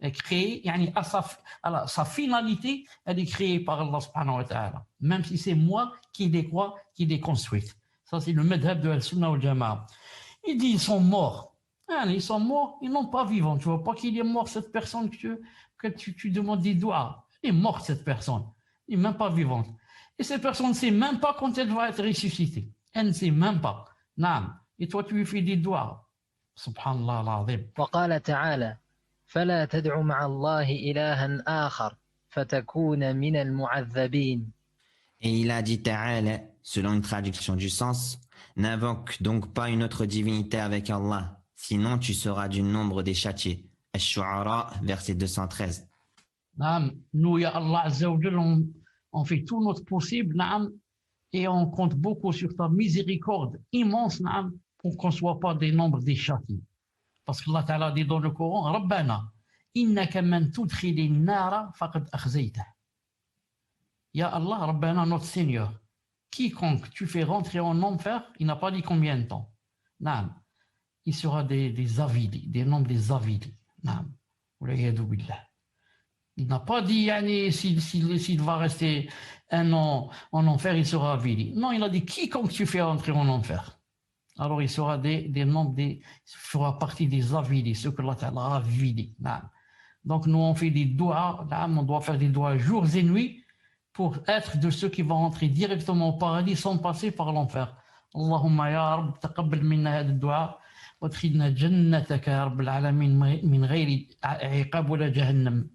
Speaker 1: Elle est créée, à sa finalité, elle est créée par Allah subhanahu wa ta'ala. Même si c'est moi qui l'ai construite. Ça, c'est le madhab de Al-Sunnah wal-Jama'a. Il dit, ils sont morts. Ils sont morts, ils n'ont pas vivant. Tu ne vois pas qu'il est mort, cette personne que tu demandes des doigts. Elle est morte, cette personne. Elle n'est même pas vivante. Et cette personne ne sait même pas quand elle va être ressuscitée. Elle ne sait même pas. Naam. Et toi, tu lui fais des doigts. Subhanallah al-azim.
Speaker 3: وقال تعالى فلا تدع مع الله إلها آخر فتكون من المعذبين.
Speaker 2: Et il a dit Ta'ala, selon une traduction du sens, n'invoque donc pas une autre divinité avec Allah, sinon tu seras du nombre des châtiés. Ash-Shu'ara, verset 213.
Speaker 1: Naam. Nous, ya Allah Azza wa Jal, on fait tout notre possible, naam, et on compte beaucoup sur ta miséricorde immense, naam, pour qu'on ne soit pas des nombres des châtiés. Parce que Allah Ta'ala dit dans le Coran, Rabbana, innaka man tudkhili nara faqad akhzaytah. Ya Allah, Rabbana, notre Seigneur, quiconque tu fais rentrer en enfer, il n'a pas dit combien de temps. Naam. Il sera des avidés, des nombres des avidés. Naam. Waliyadu billah. Il n'a pas dit yani, s'il va rester un an en enfer, il sera avidé. Non, il a dit quiconque tu fais rentrer en enfer. Alors il sera des nombres, il fera partie des avidés, ceux que Allah Ta'ala a avidés. Donc nous on fait des doigts, on doit faire des doigts jours et nuits pour être de ceux qui vont rentrer directement au paradis sans passer par l'enfer. Allahumma ya Rabb, taqabbal minna hada ad-du'a وادخلنا جنتك يا رب العالمين من غير عقاب ولا جهنم.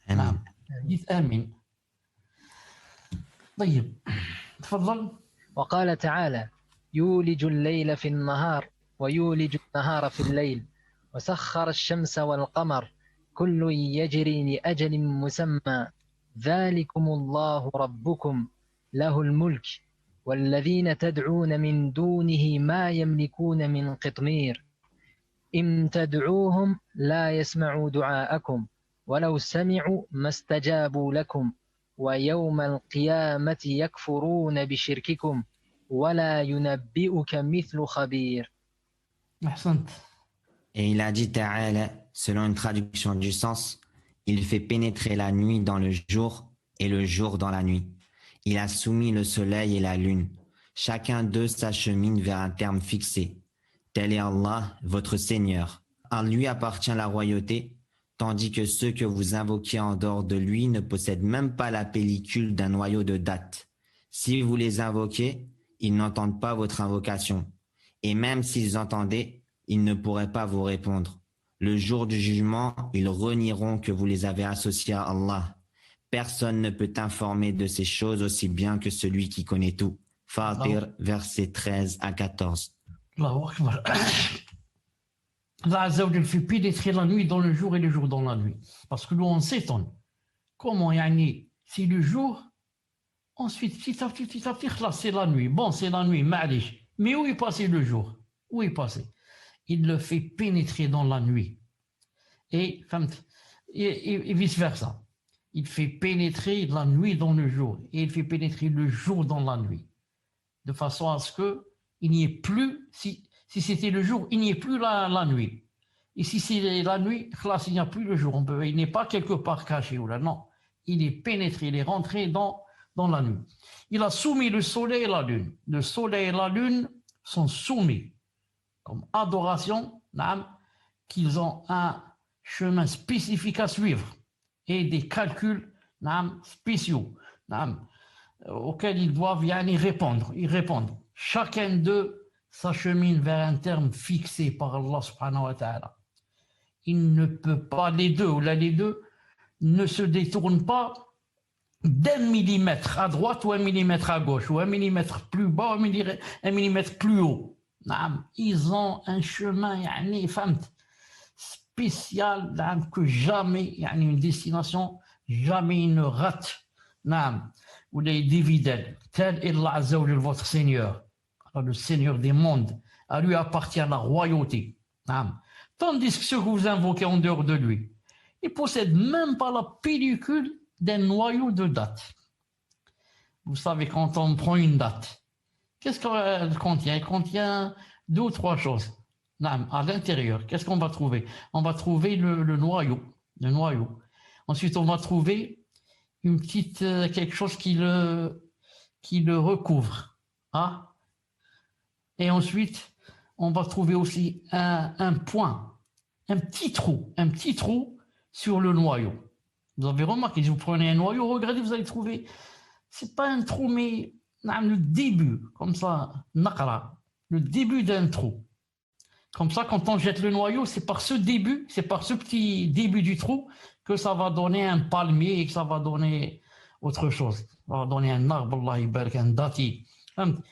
Speaker 1: نعم. حديث آمين. طيب تفضل.
Speaker 3: وقال تعالى يولج الليل في النهار ويولج النهار في الليل وسخر الشمس والقمر كل يجري لأجل مسمى ذلكم الله ربكم له الملك والذين تدعون من دونه ما يملكون من قطمير إن تدعوهم لا يسمعوا دعاءكم ولو سمعوا ما استجابوا لكم ويوم القيامة يكفرون بشرككم ولا ينبئك مثل خبير.
Speaker 1: أحسنت.
Speaker 2: Et il a dit Ta'ala, selon une traduction du sens, il fait pénétrer la nuit dans le jour et le jour dans la nuit. Il a soumis le soleil et la lune. Chacun d'eux s'achemine vers un terme fixé. Tel est Allah, votre Seigneur. À lui appartient la royauté, tandis que ceux que vous invoquez en dehors de lui ne possèdent même pas la pellicule d'un noyau de date. Si vous les invoquez, ils n'entendent pas votre invocation. Et même s'ils entendaient, ils ne pourraient pas vous répondre. Le jour du jugement, ils renieront que vous les avez associés à Allah. Personne ne peut t'informer de ces choses aussi bien que celui qui connaît tout. Fatir, versets 13 à 14.
Speaker 1: Allahu Akbar. Allah Azza wa Jal fait pénétrer la nuit dans le jour et le jour dans la nuit. Parce que nous, on s'étonne. Comment, yani, c'est le jour, ensuite, petit à petit, là, c'est la nuit. Bon, c'est la nuit, ma'alish. Mais où est passé le jour? Où est passé? Il le fait pénétrer dans la nuit. Et vice-versa. Il fait pénétrer la nuit dans le jour. Et il fait pénétrer le jour dans la nuit. De façon à ce qu'il n'y ait plus, si c'était le jour, il n'y ait plus la nuit. Et si c'est la nuit, classe, il n'y a plus le jour. Il n'est pas quelque part caché. Ou là, non. Il est pénétré, il est rentré dans la nuit. Il a soumis le soleil et la lune. Le soleil et la lune sont soumis comme adoration, qu'ils ont un chemin spécifique à suivre et des calculs spéciaux auxquels ils doivent y répondre. Ils répondent. Chacun d'eux s'achemine vers un terme fixé par Allah subhanahu wa ta'ala. Il ne peut pas, les deux ne se détournent pas d'un millimètre à droite ou un millimètre à gauche, ou un millimètre plus bas ou un millimètre plus haut. Ils ont un chemin spécial que jamais, une destination, jamais ils ne ratent. Ou les dividendes. Tel est Allah Azza wa Jal, votre Seigneur, le Seigneur des mondes. À lui appartient la royauté. Tandis que ceux que vous invoquez en dehors de lui, ils ne possèdent même pas la pellicule d'un noyau de date. Vous savez, quand on prend une date, qu'est-ce qu'elle contient? Elle contient 2 ou 3 choses. À l'intérieur, qu'est-ce qu'on va trouver? On va trouver le noyau. Ensuite, on va trouver une petite quelque chose qui le recouvre. Et ensuite, on va trouver aussi un point, un petit trou sur le noyau. Vous avez remarqué, si vous prenez un noyau, regardez, vous allez trouver c'est pas un trou, mais le début, comme ça, naqra, le début d'un trou. Comme ça, quand on jette le noyau, c'est par ce début, c'est par ce petit début du trou que ça va donner un palmier et que ça va donner autre chose. Ça va donner un arbre, Allah barak, un dati.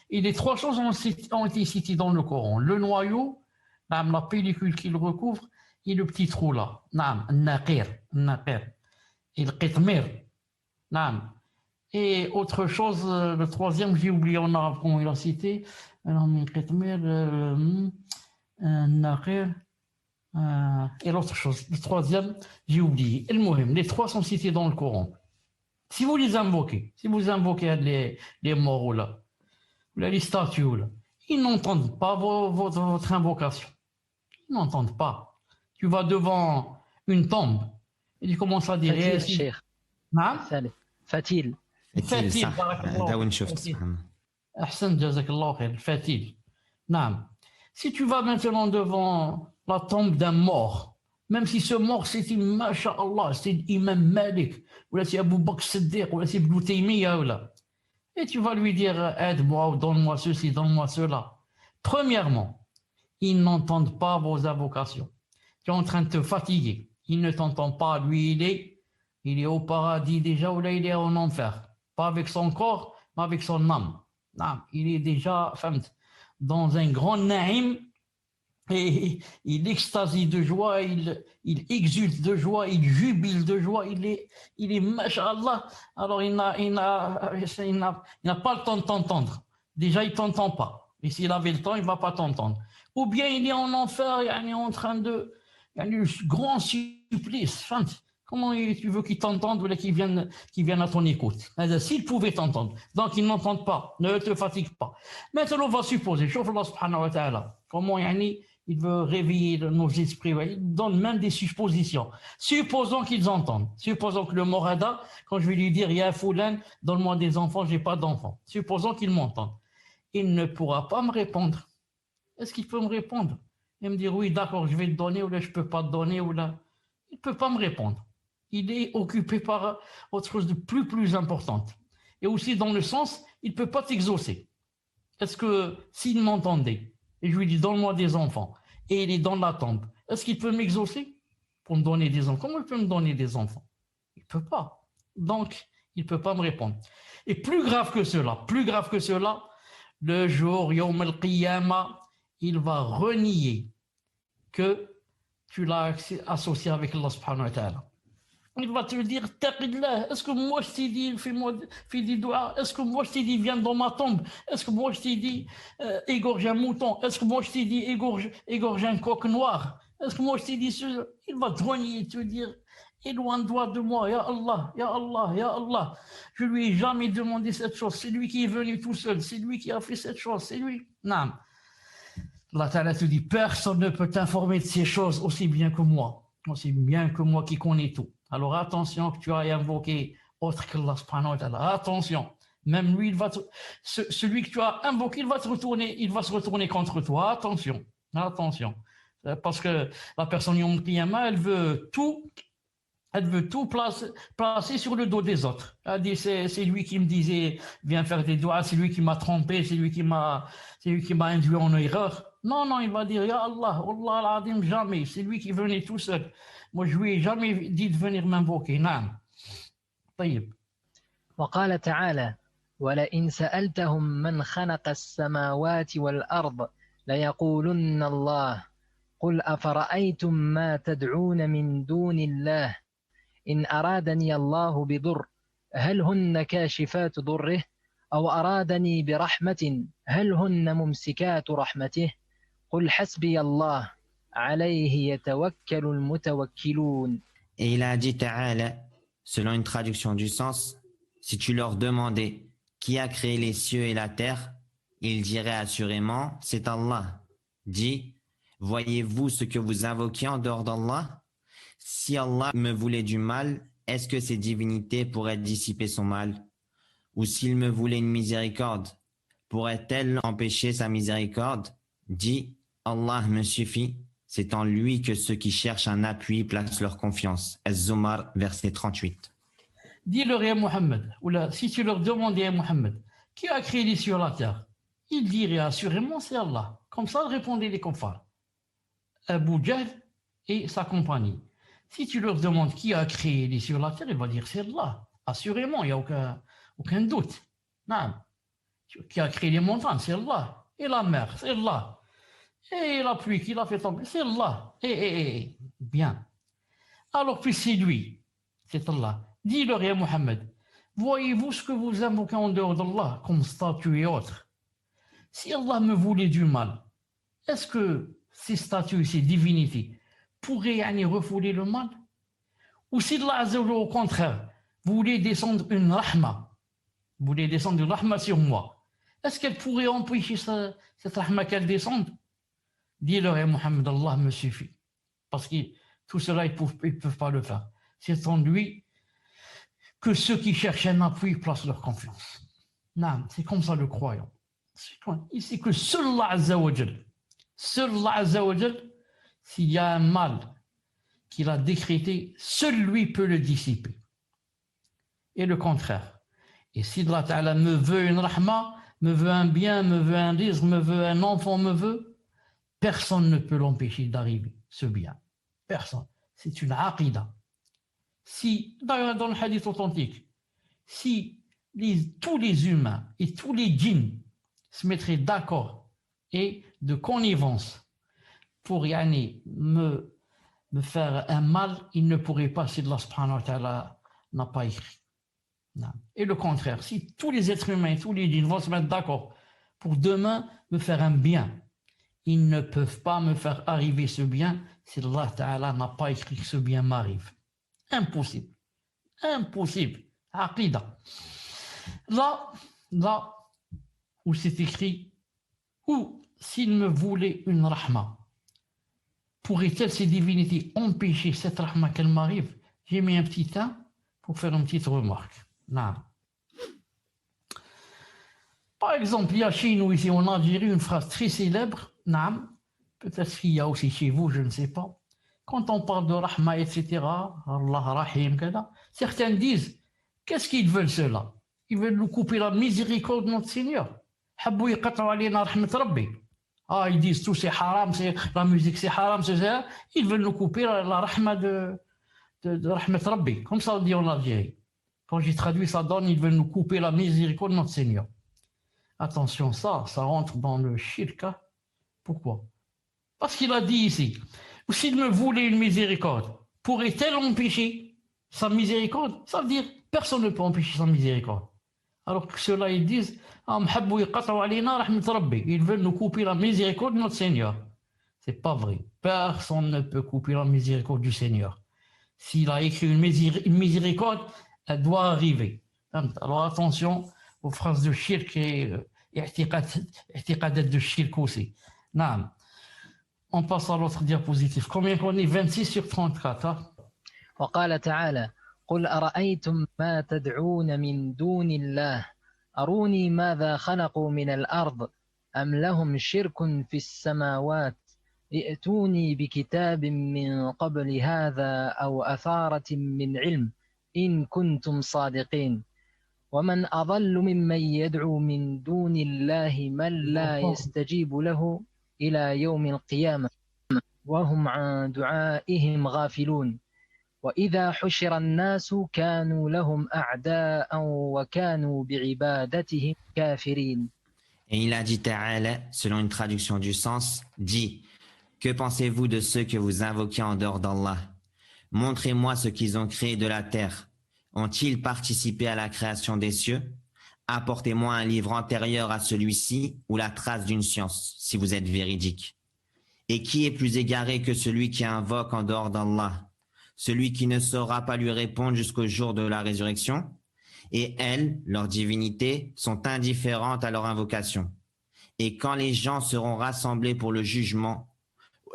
Speaker 1: Et les trois choses ont été citées dans le Coran. Le noyau, la pellicule qui le recouvre, et le petit trou là. Naqir. Et le qitmir. Et autre chose, le troisième, j'ai oublié en arabe comment il a cité. Naqir. Et l'autre chose, le troisième, j'ai oublié. Les trois sont cités dans le Coran. Si vous les invoquez, les morts là, les statues là, ils n'entendent pas votre invocation. Ils n'entendent pas. Tu vas devant une tombe et tu commences à dire
Speaker 3: Fatil.
Speaker 2: Fatil, صح. ده وين شفت سبحان الله.
Speaker 1: أحسن جزاك الله خير. Fatil. نعم. Si tu vas maintenant devant la tombe d'un mort, même si ce mort c'était Masha'Allah, c'est Imam Malik, ou là c'est Abu Bakr Siddiq, ou là c'est Ibn Taymiyyah, ou là, et tu vas lui dire aide-moi, ou donne-moi ceci, donne-moi cela. Premièrement, ils n'entendent pas vos invocations. Tu es en train de te fatiguer. Il ne t'entend pas. Lui, il est au paradis déjà, ou là il est en enfer. Pas avec son corps, mais avec son âme. Non, il est déjà dans un grand naïm et il extasie de joie, il exulte de joie, il jubile de joie, il est masha'Allah. Alors il n'a pas le temps de t'entendre. Déjà, il ne t'entend pas. Et s'il avait le temps, il ne va pas t'entendre. Ou bien il est en enfer, il est en train de... Il y a un grand supplice. Comment tu veux qu'il t'entende ou qu'il vienne à ton écoute? S'il pouvait t'entendre. Donc, ils n'entendent pas. Ne te fatigue pas. Maintenant, on va supposer, chauffe Allah subhanahu wa ta'ala, comment il veut réveiller nos esprits. Il donne même des suppositions. Supposons qu'ils entendent. Supposons que le morada, quand je vais lui dire, Ya Foulan, donne-moi des enfants, je n'ai pas d'enfants. Supposons qu'il m'entende. Il ne pourra pas me répondre. Est-ce qu'il peut me répondre? Il me dire, oui, d'accord, je vais te donner, ou là, je ne peux pas te donner, ou là. Il ne peut pas me répondre. Il est occupé par autre chose de plus importante. Et aussi dans le sens, il ne peut pas t'exaucer. Est-ce que s'il m'entendait, et je lui dis, donne-moi des enfants, et il est dans la tombe, est-ce qu'il peut m'exaucer pour me donner des enfants? Comment il peut me donner des enfants? Il ne peut pas. Donc, il ne peut pas me répondre. Et plus grave que cela, le jour, Yawm al-Qiyamah, il va renier que tu l'as associé avec Allah subhanahu wa ta'ala. Il va te dire, taqillah, est-ce que moi je t'ai dit, fais des doigts, est-ce que moi je t'ai dit, viens dans ma tombe, est-ce que moi je t'ai dit, égorge un mouton, est-ce que moi je t'ai dit, égorge un coq noir, est-ce que moi je t'ai dit, il va te renier et te dire, éloigne-toi de moi, ya Allah, ya Allah, ya Allah. Je lui ai jamais demandé cette chose, c'est lui qui est venu tout seul, c'est lui qui a fait cette chose, c'est lui. Non. Allah Ta'ala te dit, personne ne peut t'informer de ces choses aussi bien que moi qui connais tout. Alors attention que tu ailles invoquer autre qu'Allah subhanahu wa ta'ala. Attention, même lui, celui que tu as invoqué, il va se retourner contre toi. Attention. Parce que la personne Yawm Qiyamah, elle veut tout placer sur le dos des autres. Elle dit, c'est lui qui me disait, viens faire des doigts, c'est lui qui m'a trompé, c'est lui qui m'a induit en erreur. Non, il va dire, Ya Allah, Allah al-Adim, jamais. C'est lui qui venait tout seul. Moi, je lui ai jamais dit de venir m'invoquer. Non. طيب.
Speaker 3: وقال تعالى ولئن سألتهم من خلق السماوات والأرض ليقولن الله قل أفرأيتم ما تدعون من دون الله إن أرادني الله بضر هل هن كاشفات ضره أو أرادني برحمة هل هن ممسكات رحمته قل حسبي الله عليه يتوكل المتوكلون.
Speaker 2: Et il a dit Ta'ala, selon une traduction du sens, si tu leur demandais qui a créé les cieux et la terre, ils diraient assurément, c'est Allah. Dis, voyez-vous ce que vous invoquez en dehors d'Allah? Si Allah me voulait du mal, est-ce que ces divinités pourraient dissiper son mal? Ou s'il me voulait une miséricorde, pourrait-elle empêcher sa miséricorde? Dis, Allah me suffit, c'est en lui que ceux qui cherchent un appui placent leur confiance. Az-Zumar, verset 38.
Speaker 1: dis-leur, ya Mohammed, ou là, si tu leur demandes, ya Mohammed, qui a créé les cieux et la terre, ils diraient assurément c'est Allah. Comme ça répondaient les kuffars, Abu Jahl et sa compagnie. Si tu leur demandes qui a créé les cieux et la terre, ils vont dire c'est Allah. Assurément, il n'y a aucun doute. Non. Qui a créé les montagnes, c'est Allah. Et la mer, c'est Allah. Et la pluie qui l'a fait tomber, c'est Allah. Bien. Alors puis c'est lui, c'est Allah. Dis-leur, ya Mohammed, voyez-vous ce que vous invoquez en dehors d'Allah, comme statues et autres? Si Allah me voulait du mal, est-ce que ces statues, ces divinités, pourraient refouler le mal? Ou si Allah Azza wa Jalla, au contraire, voulait descendre une rahma, voulait descendre une rahma sur moi, est-ce qu'elle pourrait empêcher cette rahma qu'elle descende? Dis-leur, ya Mohammed, Allah me suffit. Parce que tout cela, ils ne peuvent pas le faire. C'est en lui que ceux qui cherchent un appui placent leur confiance. Non, c'est comme ça le croyant. C'est que seul Allah Azza wa Jal, s'il y a un mal qu'il a décrété, seul lui peut le dissiper. Et le contraire. Et si Allah Ta'ala me veut une rahma, me veut un bien, me veut un rizq, me veut un enfant, me veut, personne ne peut l'empêcher d'arriver, ce bien. Personne. C'est une aqida. Si, dans le hadith authentique, si tous les humains et tous les djinns se mettraient d'accord et de connivence pour me faire un mal, ils ne pourraient pas si Allah subhanahu wa ta'ala n'a pas écrit. Non. Et le contraire, si tous les êtres humains et tous les djinns vont se mettre d'accord pour demain me faire un bien, ils ne peuvent pas me faire arriver ce bien si Allah Ta'ala n'a pas écrit que ce bien m'arrive. Impossible. Impossible. Aqida. Là où c'est écrit, ou s'il me voulait une rahma, pourrait-elle ces divinités empêcher cette rahma qu'elle m'arrive? J'ai mis un petit temps pour faire une petite remarque. Non. Par exemple, il y a chez nous ici en Algérie une phrase très célèbre, non, peut-être qu'il y a aussi chez vous, je ne sais pas. Quand on parle de rahma, etc., Allah rahim, certains disent, qu'est-ce qu'ils veulent cela? Ils veulent nous couper la miséricorde de notre Seigneur. Ils disent tout c'est haram, la musique c'est haram, c'est ça. Ils veulent nous couper la rahma de rahmat Rabbi. Comme ça on dit en Algérie. Quand j'ai traduit ça donne, ils veulent nous couper la miséricorde de notre Seigneur. Attention, ça rentre dans le shirka. Pourquoi? Parce qu'il a dit ici, s'il me voulait une miséricorde, pourrait-elle empêcher sa miséricorde? Ça veut dire, personne ne peut empêcher sa miséricorde. Alors que ceux-là, ils disent, ils veulent nous couper la miséricorde de notre Seigneur. C'est pas vrai. Personne ne peut couper la miséricorde du Seigneur. S'il a écrit une miséricorde, elle doit arriver. Alors attention aux phrases de shirk et i'tiqadat de shirk aussi. Non. On passe à l'autre diapositive. Combien qu'on est? 26 sur 34. Hein?
Speaker 3: وقال تعالى قل أرأيتم ما تدعون من دون الله أروني ماذا خلقوا من الأرض أم لهم شرك في السماوات ائتوني بكتاب من قبل هذا أو أثارة من علم إن كنتم صادقين ومن أضل ممن يدعو من دون الله من لا يستجيب له إلى يوم القيامة وهم عن دعائهم غافلون وإذا حشر الناس كانوا لهم أعداء وكانوا بعبادتهم كافرين.
Speaker 2: Et il a dit Ta'ala, selon une traduction du sens, dit, que pensez-vous de ceux que vous invoquez en dehors d'Allah? Montrez-moi ce qu'ils ont créé de la terre. Ont-ils participé à la création des cieux? Apportez-moi un livre antérieur à celui-ci ou la trace d'une science, si vous êtes véridique. Et qui est plus égaré que celui qui invoque en dehors d'Allah? Celui qui ne saura pas lui répondre jusqu'au jour de la résurrection? Et elles, leurs divinités, sont indifférentes à leur invocation. Et quand les gens seront rassemblés pour le jugement,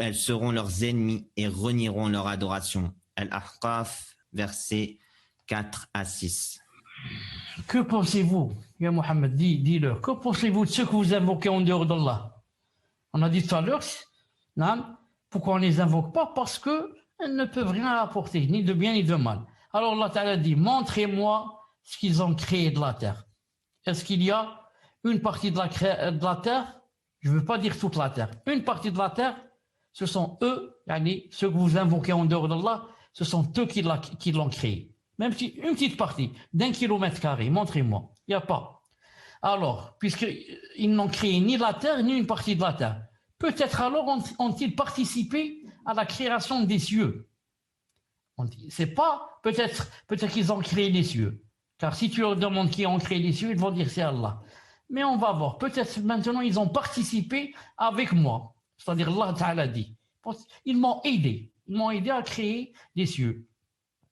Speaker 2: elles seront leurs ennemis et renieront leur adoration. Al-Ahqaf, versets 4 à 6.
Speaker 1: Que pensez-vous, ya Mohammed, dis-leur, que pensez-vous de ceux que vous invoquez en dehors d'Allah? On a dit tout à l'heure, pourquoi on ne les invoque pas? Parce qu'elles ne peuvent rien apporter, ni de bien ni de mal. Alors Allah Ta'ala dit, montrez-moi ce qu'ils ont créé de la terre. Est-ce qu'il y a une partie de la terre, je ne veux pas dire toute la terre, une partie de la terre, ce sont eux, ceux que vous invoquez en dehors d'Allah, ce sont eux qui l'ont créé. Même si une petite partie, d'1 kilomètre carré, montrez-moi. Il n'y a pas. Alors, puisqu'ils n'ont créé ni la terre, ni une partie de la terre, peut-être alors ont-ils participé à la création des cieux. C'est pas, peut-être qu'ils ont créé les cieux. Car si tu leur demandes qui ont créé les cieux, ils vont dire c'est Allah. Mais on va voir, peut-être maintenant ils ont participé avec moi. C'est-à-dire Allah Ta'ala dit. Ils m'ont aidé à créer les cieux.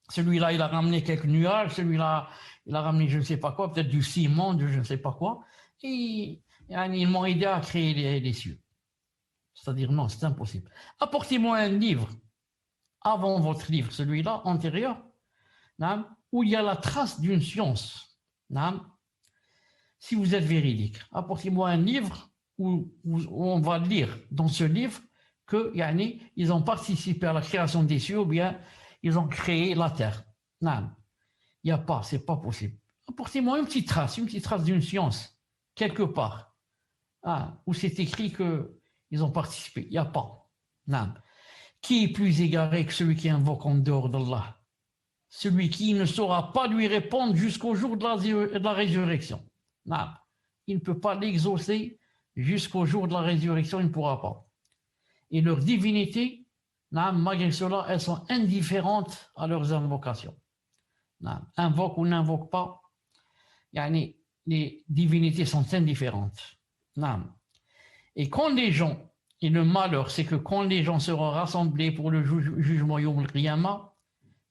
Speaker 1: Celui-là, il a ramené quelques nuages, celui-là, il a ramené je ne sais pas quoi, peut-être du ciment, je ne sais pas quoi. Et ils m'ont aidé à créer les cieux. C'est-à-dire non, c'est impossible. Apportez-moi un livre avant votre livre, celui-là, antérieur, où il y a la trace d'une science. Si vous êtes véridique, apportez-moi un livre où on va lire dans ce livre qu'ils ont participé à la création des cieux ou bien ils ont créé la terre. Non, il n'y a pas, c'est pas possible. Apportez-moi une petite trace d'une science, quelque part, où c'est écrit qu'ils ont participé. Il n'y a pas. Non. Qui est plus égaré que celui qui invoque en dehors d'Allah? Celui qui ne saura pas lui répondre jusqu'au jour de la résurrection. Non. Il ne peut pas l'exaucer jusqu'au jour de la résurrection, il ne pourra pas. Et leur divinité, malgré cela, elles sont indifférentes à leurs invocations. Invoque ou n'invoque pas, les divinités sont indifférentes. Et quand les gens, et le malheur, c'est que quand les gens seront rassemblés pour le jugement Yawm al-Qiyamah,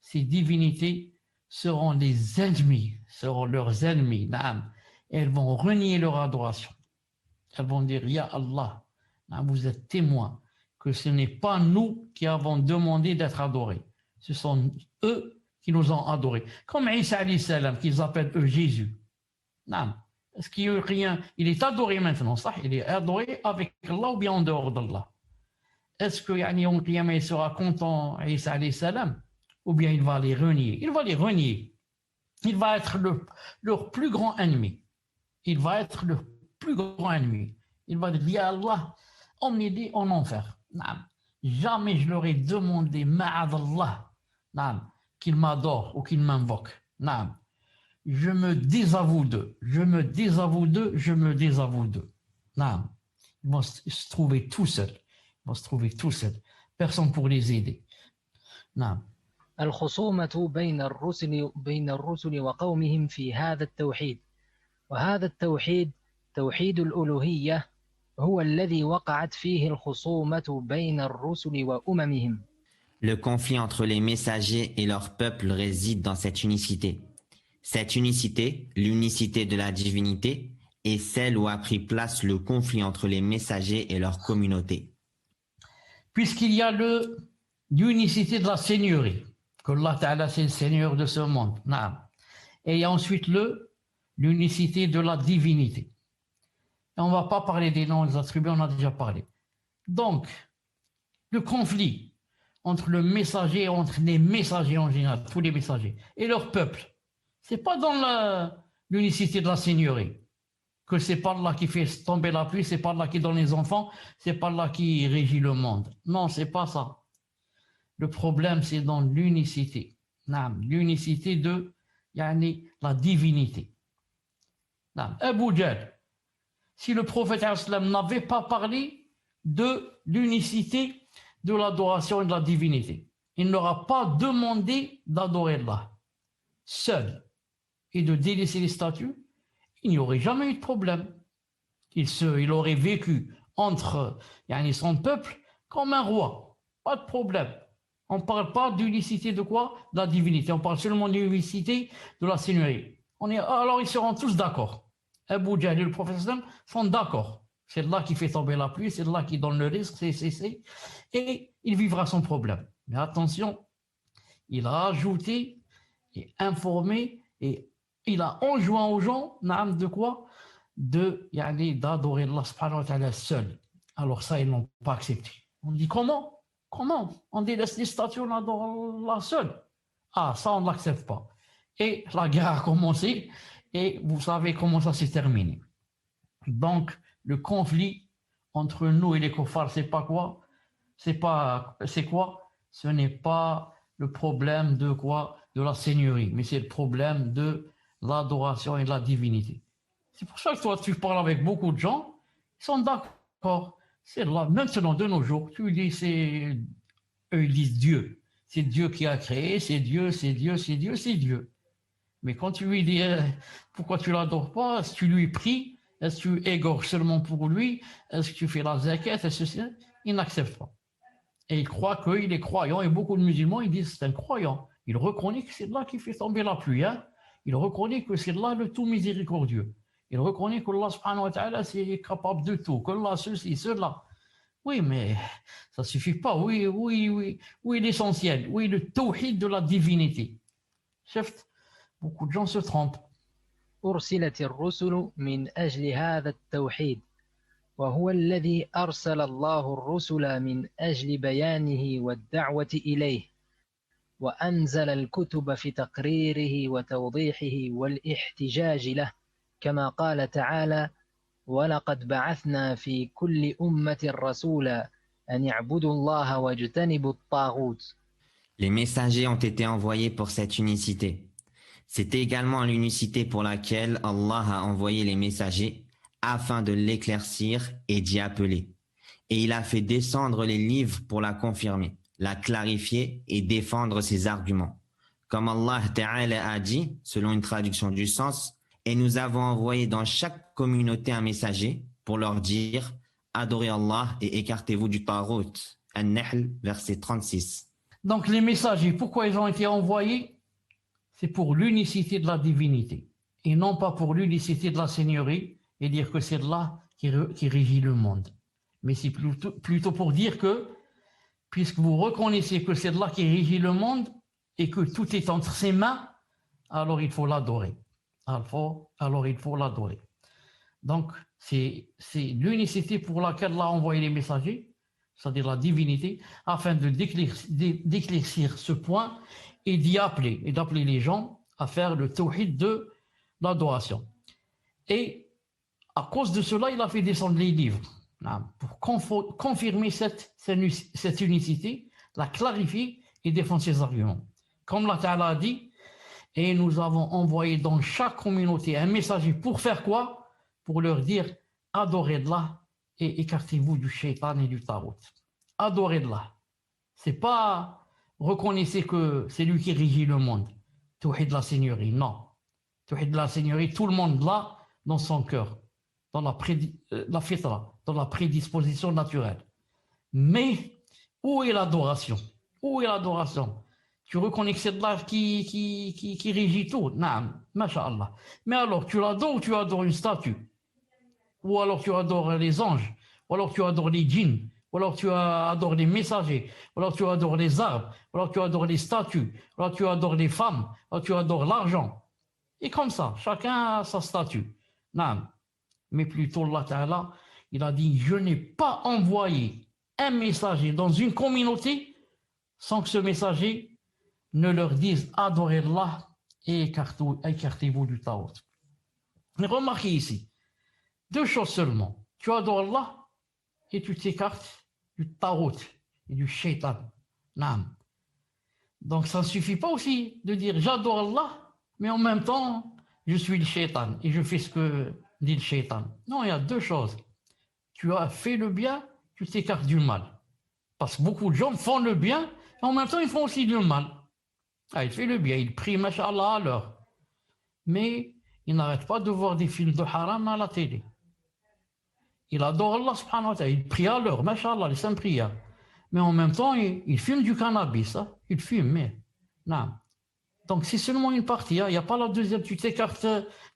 Speaker 1: ces divinités seront les ennemis, seront leurs ennemis. Elles vont renier leur adoration. Elles vont dire, Ya Allah, vous êtes témoins que ce n'est pas nous qui avons demandé d'être adorés. Ce sont eux qui nous ont adorés. Comme Isa alayhi salam, qu'ils appellent eux Jésus. Est-ce qu'il y a rien? Il est adoré maintenant, ça? Il est adoré avec Allah ou bien en dehors d'Allah? Est-ce que Yawm al-Qiyamah il sera content, Isa alayhi salam, ou bien il va les renier? Il va les renier. Il va être leur plus grand ennemi. Il va être le plus grand ennemi. Il va dire, Ya Allah, emmenez-les en enfer. Jamais je leur ai demandé, ma'adallah, qu'ils m'adorent ou qu'ils m'invoquent. Je me désavoue d'eux. Je me désavoue d'eux. Je me désavoue d'eux. Ils vont se trouver tout seuls. Ils vont se trouver tout seuls. Personne pour les aider.
Speaker 3: الخصومة بين الرسل وقومهم في هذا التوحيد وهذا التوحيد توحيد الألوهية هو الذي وقعت فيه الخصومة بين الرسل وأممهم.
Speaker 2: Le conflit entre les messagers et leur peuple réside dans cette unicité. Cette unicité, l'unicité de la divinité, est celle où a pris place le conflit entre les messagers et leur communauté.
Speaker 1: Puisqu'il y a l'unicité de la seigneurie, que Allah Ta'ala c'est le Seigneur de ce monde. Et il y a ensuite l'unicité de la divinité. Et on ne va pas parler des noms des attributs, on a déjà parlé. Donc, le conflit entre le messager, entre les messagers en général, tous les messagers, et leur peuple, ce n'est pas dans l'unicité de la seigneurie, que c'est pas Allah qui fait tomber la pluie, c'est pas Allah qui donne les enfants, c'est pas Allah qui régit le monde. Non, c'est pas ça. Le problème, c'est dans l'unicité. L'unicité de la divinité. Abu Jahl, si le prophète n'avait pas parlé de l'unicité de l'adoration et de la divinité, il n'aura pas demandé d'adorer Allah seul et de délaisser les statues, il n'y aurait jamais eu de problème. Il aurait vécu entre son peuple comme un roi. Pas de problème. On ne parle pas d'unicité de quoi? De la divinité. On parle seulement d'unicité de la seigneurie. Alors ils seront tous d'accord. Abu Jahl et le prophète sont d'accord. C'est Allah qui fait tomber la pluie, c'est Allah qui donne le risque, et il vivra son problème. Mais attention, il a ajouté et informé et il a enjoint aux gens, de quoi? D'adorer Allah subhanahu wa ta'ala seul. Alors ça, ils n'ont pas accepté. On dit comment? On délaisse les statues, on adore Allah seul. Ah, ça, on ne l'accepte pas. Et la guerre a commencé, et vous savez comment ça s'est terminé. Donc, le conflit entre nous et les kuffars, c'est pas quoi? C'est quoi? Ce n'est pas le problème de quoi? De la seigneurie, mais c'est le problème de l'adoration et de la divinité. C'est pour ça que toi, tu parles avec beaucoup de gens, ils sont d'accord. C'est là, maintenant de nos jours, tu dis, eux, ils disent Dieu. C'est Dieu qui a créé, c'est Dieu, c'est Dieu, c'est Dieu, c'est Dieu. Mais quand tu lui dis pourquoi tu l'adores pas, est-ce que tu lui pries, est-ce que tu égorges seulement pour lui, est-ce que tu fais la zakat, il n'accepte pas. Et il croit qu'il est croyant, et beaucoup de musulmans, ils disent c'est un croyant. Il reconnaît que c'est Allah qui fait tomber la pluie. Hein? Il reconnaît que c'est Allah le tout miséricordieux. Il reconnaît qu'Allah subhanahu wa ta'ala c'est capable de tout, qu'Allah ceci, cela. Oui, mais ça suffit pas. Oui, l'essentiel. Oui, le tawhid de la divinité. Chef, beaucoup de gens se trompent.
Speaker 3: أرسلت الرسل من أجل هذا التوحيد وهو الذي أرسل الله الرسل من أجل بيانه والدعوة إليه وأنزل الكتب في تقريره وتوضيحه والاحتجاج له كما قال تعالى ولقد بعثنا في كل أمة رسولا أن يعبدوا الله واجتنبوا الطاغوت.
Speaker 2: Les messagers ont été envoyés pour cette unicité. C'est également l'unicité pour laquelle Allah a envoyé les messagers afin de l'éclaircir et d'y appeler. Et il a fait descendre les livres pour la confirmer, la clarifier et défendre ses arguments. Comme Allah Ta'ala a dit, selon une traduction du sens, et nous avons envoyé dans chaque communauté un messager pour leur dire « Adorez Allah et écartez-vous du Tarout ». An-Nahl, verset 36.
Speaker 1: Donc les messagers, pourquoi ils ont été envoyés? C'est pour l'unicité de la divinité et non pas pour l'unicité de la seigneurie et dire que c'est Allah qui régit le monde. Mais c'est plutôt pour dire que, puisque vous reconnaissez que c'est Allah qui régit le monde et que tout est entre ses mains, alors il faut l'adorer. Alors il faut l'adorer. Donc, c'est l'unicité pour laquelle Allah a envoyé les messagers, c'est-à-dire la divinité, afin d'éclaircir ce point et d'appeler les gens à faire le tawhid de l'adoration. Et à cause de cela, il a fait descendre les livres pour confirmer cette unicité, la clarifier et défendre ses arguments. Comme Allah Ta'ala a dit, et nous avons envoyé dans chaque communauté un messager pour faire quoi? Pour leur dire, adorez Allah et écartez-vous du shaitan et du tarot. Adorez Allah. C'est pas reconnaissez que c'est lui qui régit le monde. Tawhid de la seigneurie, non. Tawhid de la seigneurie, tout le monde l'a dans son cœur, dans la fitra, dans la prédisposition naturelle. Mais où est l'adoration? Où est l'adoration? Tu reconnais que c'est Allah qui régit tout. Naam, masha'Allah. Mais alors, tu l'adores ou tu adores une statue? Ou alors tu adores les anges? Ou alors tu adores les djinns? Ou alors tu adores les messagers? Ou alors tu adores les arbres? Ou alors tu adores les statues? Ou alors tu adores les femmes? Ou alors tu adores l'argent? Et comme ça, chacun a sa statue. Naam. Mais plutôt Allah Ta'ala, il a dit, je n'ai pas envoyé un messager dans une communauté sans que ce messager ne leur dise adorez Allah et écartez-vous du Taout. Mais remarquez ici, deux choses seulement. Tu adores Allah et tu t'écartes du Taout et du Shaitan. Naam. Donc ça ne suffit pas aussi de dire j'adore Allah, mais en même temps, je suis le Shaitan et je fais ce que dit le Shaitan. Non, il y a deux choses. Tu as fait le bien, tu t'écartes du mal. Parce que beaucoup de gens font le bien et en même temps ils font aussi du mal. Ah, il fait le bien, il prie, mashallah, à l'heure. Mais il n'arrête pas de voir des films de haram à la télé. Il adore Allah subhanahu wa ta'ala, il prie à l'heure, mashallah, les saintes prières. Mais en même temps, il fume du cannabis, hein? Il fume, mais non. Donc c'est seulement une partie, il n'y a pas la deuxième, tu t'écartes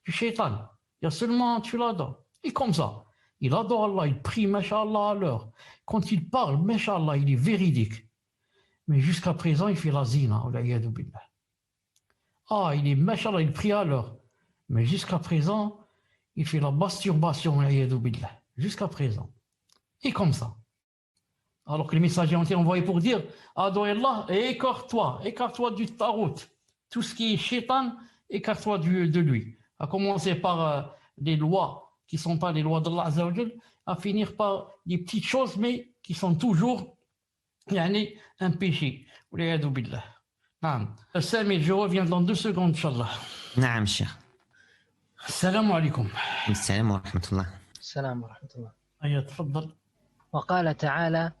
Speaker 1: du shaitan. Il y a seulement, tu l'adores. Et comme ça, il adore Allah, il prie, mashallah, à l'heure. Quand il parle, mashallah, il est véridique. Mais jusqu'à présent, il fait la zina. Ah, il est mashallah, il prie à l'heure. Mais jusqu'à présent, il fait la masturbation. Jusqu'à présent. Et comme ça. Alors que les messagers ont été envoyés pour dire adore Allah et écarte-toi du tarout. Tout ce qui est shaitan, écarte-toi de lui. À commencer par des lois qui ne sont pas les lois d'Allah Azza wa Jal, à finir par des petites choses, mais qui sont toujours un péché. Waliyadu billah. Naam. Samir, je reviens dans 2 secondes, Inch'Allah.
Speaker 2: نعم شيخ.
Speaker 1: Salam alaikum.
Speaker 2: السلام ورحمة الله.
Speaker 3: السلام ورحمة الله.
Speaker 1: أيوة تفضل.
Speaker 3: وقال تعالى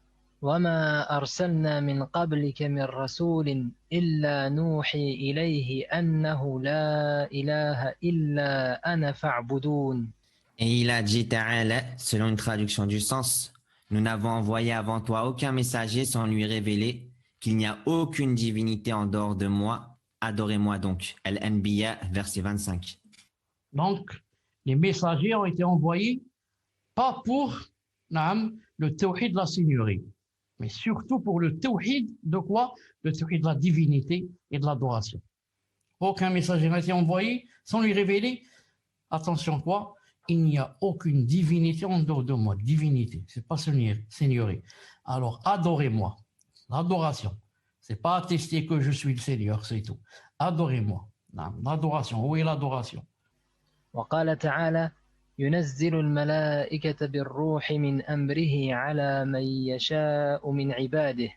Speaker 3: وما أرسلنا من قبلك من رسول إلا نوحي إليه أنه لا إله إلا أنا فاعبدون.
Speaker 2: Et il a dit Ta'ala, selon une traduction du sens, nous n'avons envoyé avant toi aucun messager sans lui révéler qu'il n'y a aucune divinité en dehors de moi. Adorez-moi donc. Al-Anbiya, verset 25.
Speaker 1: Donc, les messagers ont été envoyés pas pour le tawhid de la seigneurie, mais surtout pour le tawhid de quoi? Le tawhid de la divinité et de l'adoration. Aucun messager n'a été envoyé sans lui révéler, attention quoi, il n'y a aucune divinité en dehors de moi. Divinité, c'est pas seigneurie. Alors adorez-moi. L'adoration, c'est pas attester que je suis le Seigneur, c'est tout. Adorez-moi. L'adoration, où est l'adoration?
Speaker 3: وقال تعالى ينزل الملائكة بالروح من أمره على من يشاء من عباده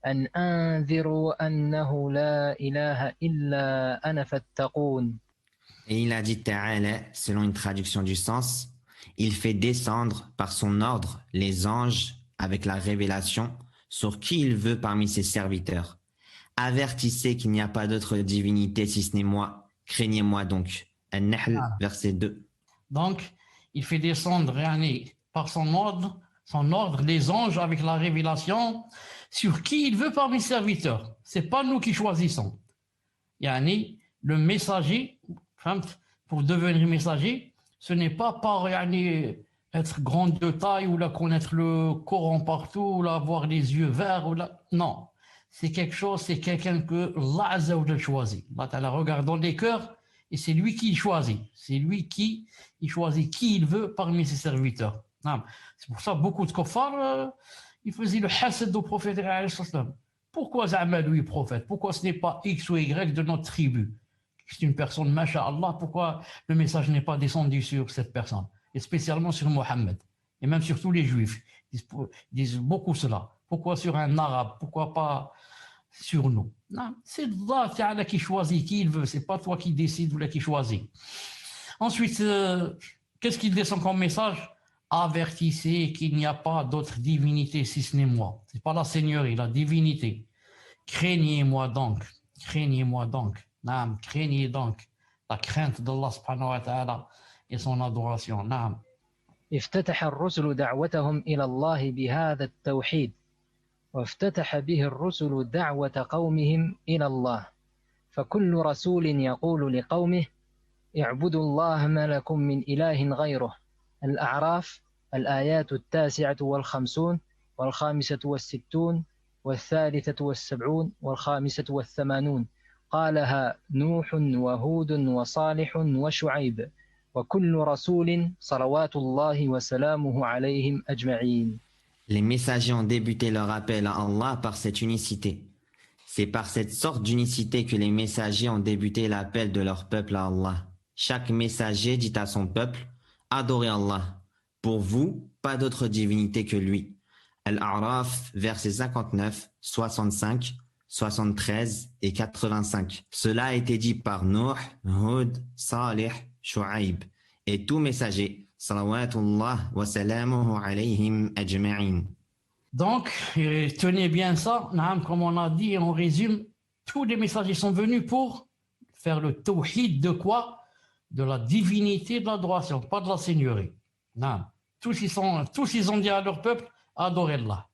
Speaker 3: أن أنذروا أنه لا إله إلا أنا فاتقون.
Speaker 2: Et il a dit Ta'ala, selon une traduction du sens, il fait descendre par son ordre les anges avec la révélation sur qui il veut parmi ses serviteurs. Avertissez qu'il n'y a pas d'autre divinité si ce n'est moi. Craignez-moi donc. An-Nahl, verset 2.
Speaker 1: Donc, il fait descendre par son ordre, les anges avec la révélation sur qui il veut parmi ses serviteurs. C'est pas nous qui choisissons. Le messager, pour devenir messager, ce n'est pas par être grand de taille ou connaître le Coran partout ou avoir les yeux verts. Non, c'est quelqu'un que Allah Azza wa Jal choisit. Allah Ta'ala regarde dans les cœurs et c'est lui qui choisit. C'est lui qui choisit qui il veut parmi ses serviteurs. C'est pour ça beaucoup de kuffars, ils faisaient le hasad au prophète. Pourquoi Za'ama lui prophète? Pourquoi ce n'est pas X ou Y de notre tribu? C'est une personne, masha'Allah, pourquoi le message n'est pas descendu sur cette personne? Et spécialement sur Mohammed. Et même sur tous les juifs. Ils disent beaucoup cela. Pourquoi sur un arabe? Pourquoi pas sur nous? Non, c'est Allah Ta'ala qui choisit qui il veut. C'est pas toi qui décides ou qui choisit. Ensuite, qu'est-ce qu'il descend comme message? Avertissez qu'il n'y a pas d'autre divinité si ce n'est moi. C'est pas la seigneurie, la divinité. Craignez-moi donc. Craignez-moi donc. Naam, craignez donc la crainte d'Allah subhanahu wa ta'ala et son adoration. Naam.
Speaker 3: افتتح الرسل دعوتهم إلى الله بهذا التوحيد وافتتح به الرسل دعوة قومهم إلى الله فكل رسول يقول لقومه اعبدوا الله ما لكم من إله غيره. الأعراف الآيات 59 و50 و61 و70 و85 قالها نوح وهود وصالح وشعيب وكل رسول صلوات الله وسلامه عليهم أجمعين.
Speaker 2: Les messagers ont débuté leur appel à Allah par cette unicité. C'est par cette sorte d'unicité que les messagers ont débuté l'appel de leur peuple à Allah. Chaque messager dit à son peuple, adorez Allah. Pour vous, pas d'autre divinité que lui. Al-A'raf, versets 59, 65, 73 et 85. Cela a été dit par Nuh, Hud, Salih, Shu'aib et tout messager. Salawatullah wa salamuhu alayhim ajma'in.
Speaker 1: Donc, tenez bien ça, comme on a dit, on résume, tous les messagers sont venus pour faire le tawhid de quoi? De la divinité de l'adoration, pas de la seigneurie. Non. Tous ils ont dit à leur peuple, adorez Allah.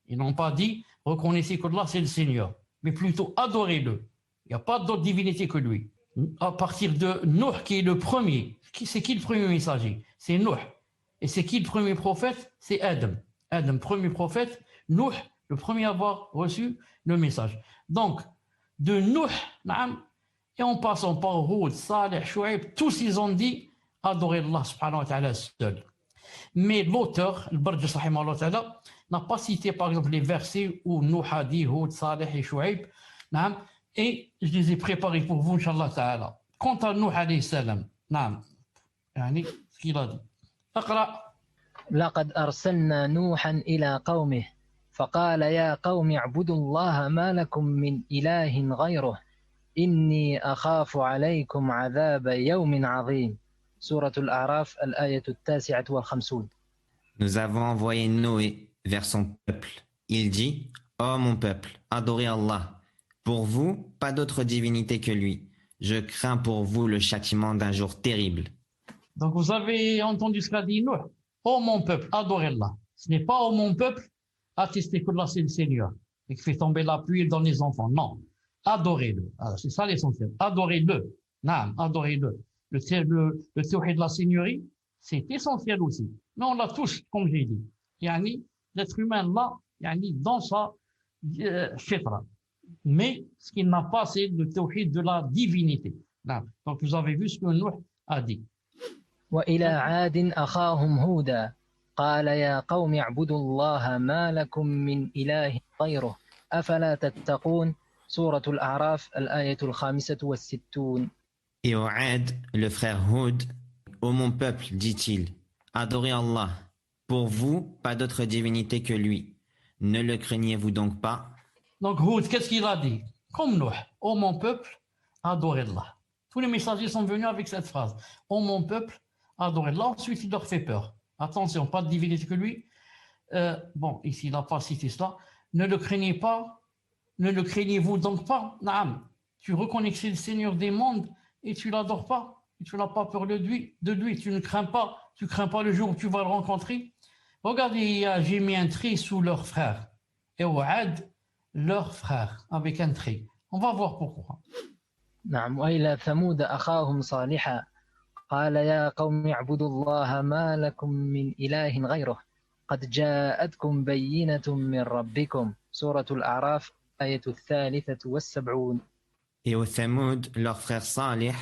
Speaker 1: Ils n'ont pas dit, reconnaissez que Allah c'est le Seigneur, mais plutôt adorez-le. Il n'y a pas d'autre divinité que lui. À partir de Nuh qui est le premier, c'est qui le premier messager? C'est Nuh. Et c'est qui le premier prophète? C'est Adam. Adam, premier prophète. Nuh, le premier à avoir reçu le message. Donc, de Nuh, et en passant par Hud, Salih, Shu'aib, tous ils ont dit adorez Allah subhanahu wa ta'ala seul. Mais l'auteur, le Barj Sahim Allah Ta'ala, n'a pas cité par exemple les versets où Nuh a dit, Hud, Saleh et Shuaib, naam, et je les ai préparés pour vous, Inch'Allah Ta'ala. Quant à Nuh alayhi salam, naam, yani, ce qu'il a dit. اقرأ.
Speaker 3: لقد أرسلنا نوحا إلى قومه فقال يا قوم اعبدوا الله ما لكم من إله غيره إني أخاف عليكم عذاب يوم عظيم سورة الأعراف الآية 59.
Speaker 2: Nous avons envoyé Noé vers son peuple. Il dit, ô mon peuple, adorez Allah. Pour vous, pas d'autre divinité que lui. Je crains pour vous le châtiment d'un jour terrible.
Speaker 1: Donc vous avez entendu ce qu'a dit Nuh. Ô mon peuple, adorez-la. Ce n'est pas ô mon peuple, attestez que là c'est le Seigneur et qui fait tomber la pluie dans les enfants. Non, adorez-le. Alors, c'est ça l'essentiel. Adorez-le. Naam, adorez-le. Le théorie de la Seigneurie, c'est essentiel aussi. Mais on l'a tous, comme j'ai dit. Yani, l'être humain là, yani, dans sa fitra. Mais ce qu'il n'a pas, c'est le théorie de la divinité. Naam. Donc vous avez vu ce que Nuh a dit.
Speaker 3: وإلى عاد أخاهم هودا قال يا قوم اعبدوا الله ما لكم من إله غيره أفلا تتقون سورة الأعراف الآية 65.
Speaker 2: Et au Had, le frère Hud, ô mon peuple, dit-il, adorez Allah. Pour vous, pas d'autre divinité que lui. Ne le craignez-vous donc pas?
Speaker 1: Donc Hud, qu'est-ce qu'il a dit? Comme Nuh, ô mon peuple, adorez Allah. Tous les messagers sont venus avec cette phrase. Ô mon peuple, adorez Allah. Ensuite, il leur fait peur. Attention, pas de divinité que lui. Bon, ici, il n'a pas cité cela. Ne le craignez pas. Ne le craignez-vous donc pas? Naam. Tu reconnais que c'est le Seigneur des mondes et tu l'adores pas. Et tu n'as pas peur de lui. Tu ne crains pas. Tu crains pas le jour où tu vas le rencontrer. Regardez, j'ai mis un trait sous leur frère. Et au Had, leur frère, avec un trait. On va voir pourquoi.
Speaker 3: نعم. وإلى ثمود أخاهم صالحا قال يا قوم اعبدوا الله ما لكم من إله غيره قد جاءتكم بينة من ربكم سورة الأعراف آية 73.
Speaker 2: Et au Thamoud, leur frère Salih,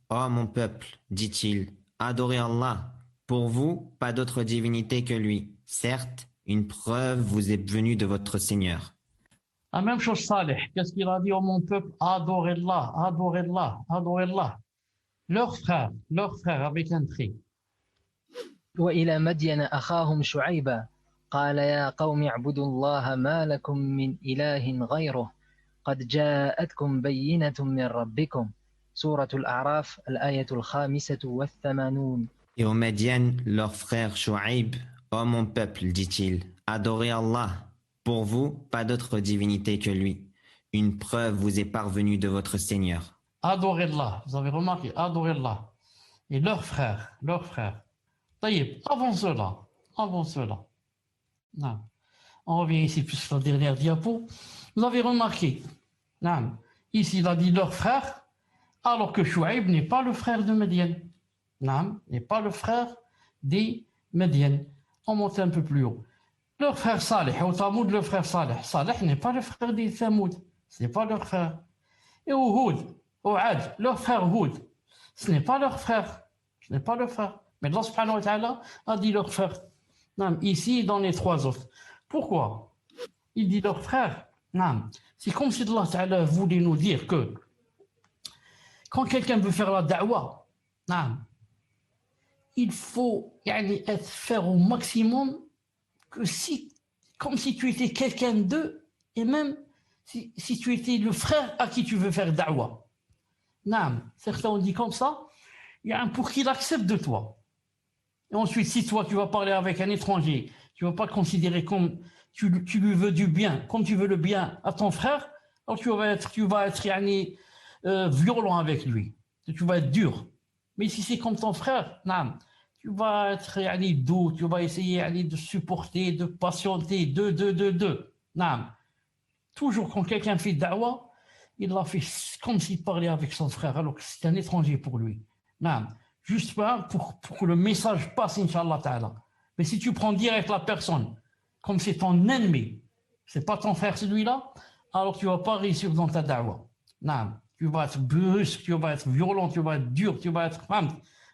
Speaker 2: ô mon peuple, dit-il, adorez Allah. Pour vous, pas d'autre divinité que lui. Certes, une preuve vous est venue de votre Seigneur.
Speaker 1: La même chose, Saleh. Qu'est-ce qu'il a dit au mon peuple? Adorez-la, adorez-la, adorez-la. Leur frère avec un trait.
Speaker 3: وإلى مدين أخاهم شعيبا قال يا قوم اعبدوا الله ما لكم من إله غيره قد جاءتكم بينة من ربكم سورة الأعراف الآية 85.
Speaker 2: Et aux Médiennes, leur frère Shuaib, ô mon peuple, dit-il, adorez Allah. Pour vous, pas d'autre divinité que lui. Une preuve vous est parvenue de votre Seigneur.
Speaker 1: Adorez-la. Vous avez remarqué, adorez-la. Et leur frère. Taïeb, avant cela. Non. On revient ici, puisque la dernière diapo. Vous avez remarqué, non. Ici, il a dit leur frère, alors que Shuaib n'est pas le frère de Médiane. Non, n'est pas le frère des Médiennes. On monte un peu plus haut. Leur frère Saleh, au Tamoud, le frère Saleh. Saleh n'est pas le frère des Tamoud. Ce n'est pas leur frère. Et au Hud, au Had, leur frère Hud. Ce n'est pas leur frère. Mais Allah subhanahu wa ta'ala a dit leur frère. Non, ici, dans les trois autres. Pourquoi? Il dit leur frère. Non. C'est comme si Allah ta'ala voulait nous dire que quand quelqu'un veut faire la da'wah, non, il faut faire au maximum que comme si tu étais quelqu'un d'eux, et même si tu étais le frère à qui tu veux faire da'wah. Non, certains ont dit comme ça, pour qu'il accepte de toi. Et ensuite, si toi, tu vas parler avec un étranger, tu ne vas pas le considérer comme tu lui veux du bien, comme tu veux le bien à ton frère, alors tu vas être violent avec lui, tu vas être dur. Mais si c'est comme ton frère, non, tu vas être doux, tu vas essayer de supporter, de patienter, non. Toujours quand quelqu'un fait da'wah, il l'a fait comme s'il parlait avec son frère, alors que c'est un étranger pour lui. Non. Juste pour que le message passe, Inch'Allah Ta'ala. Mais si tu prends direct la personne, comme c'est ton ennemi, c'est pas ton frère celui-là, alors tu vas pas réussir dans ta da'wah. Non. Tu vas être brusque, tu vas être violent, tu vas être dur, tu vas être...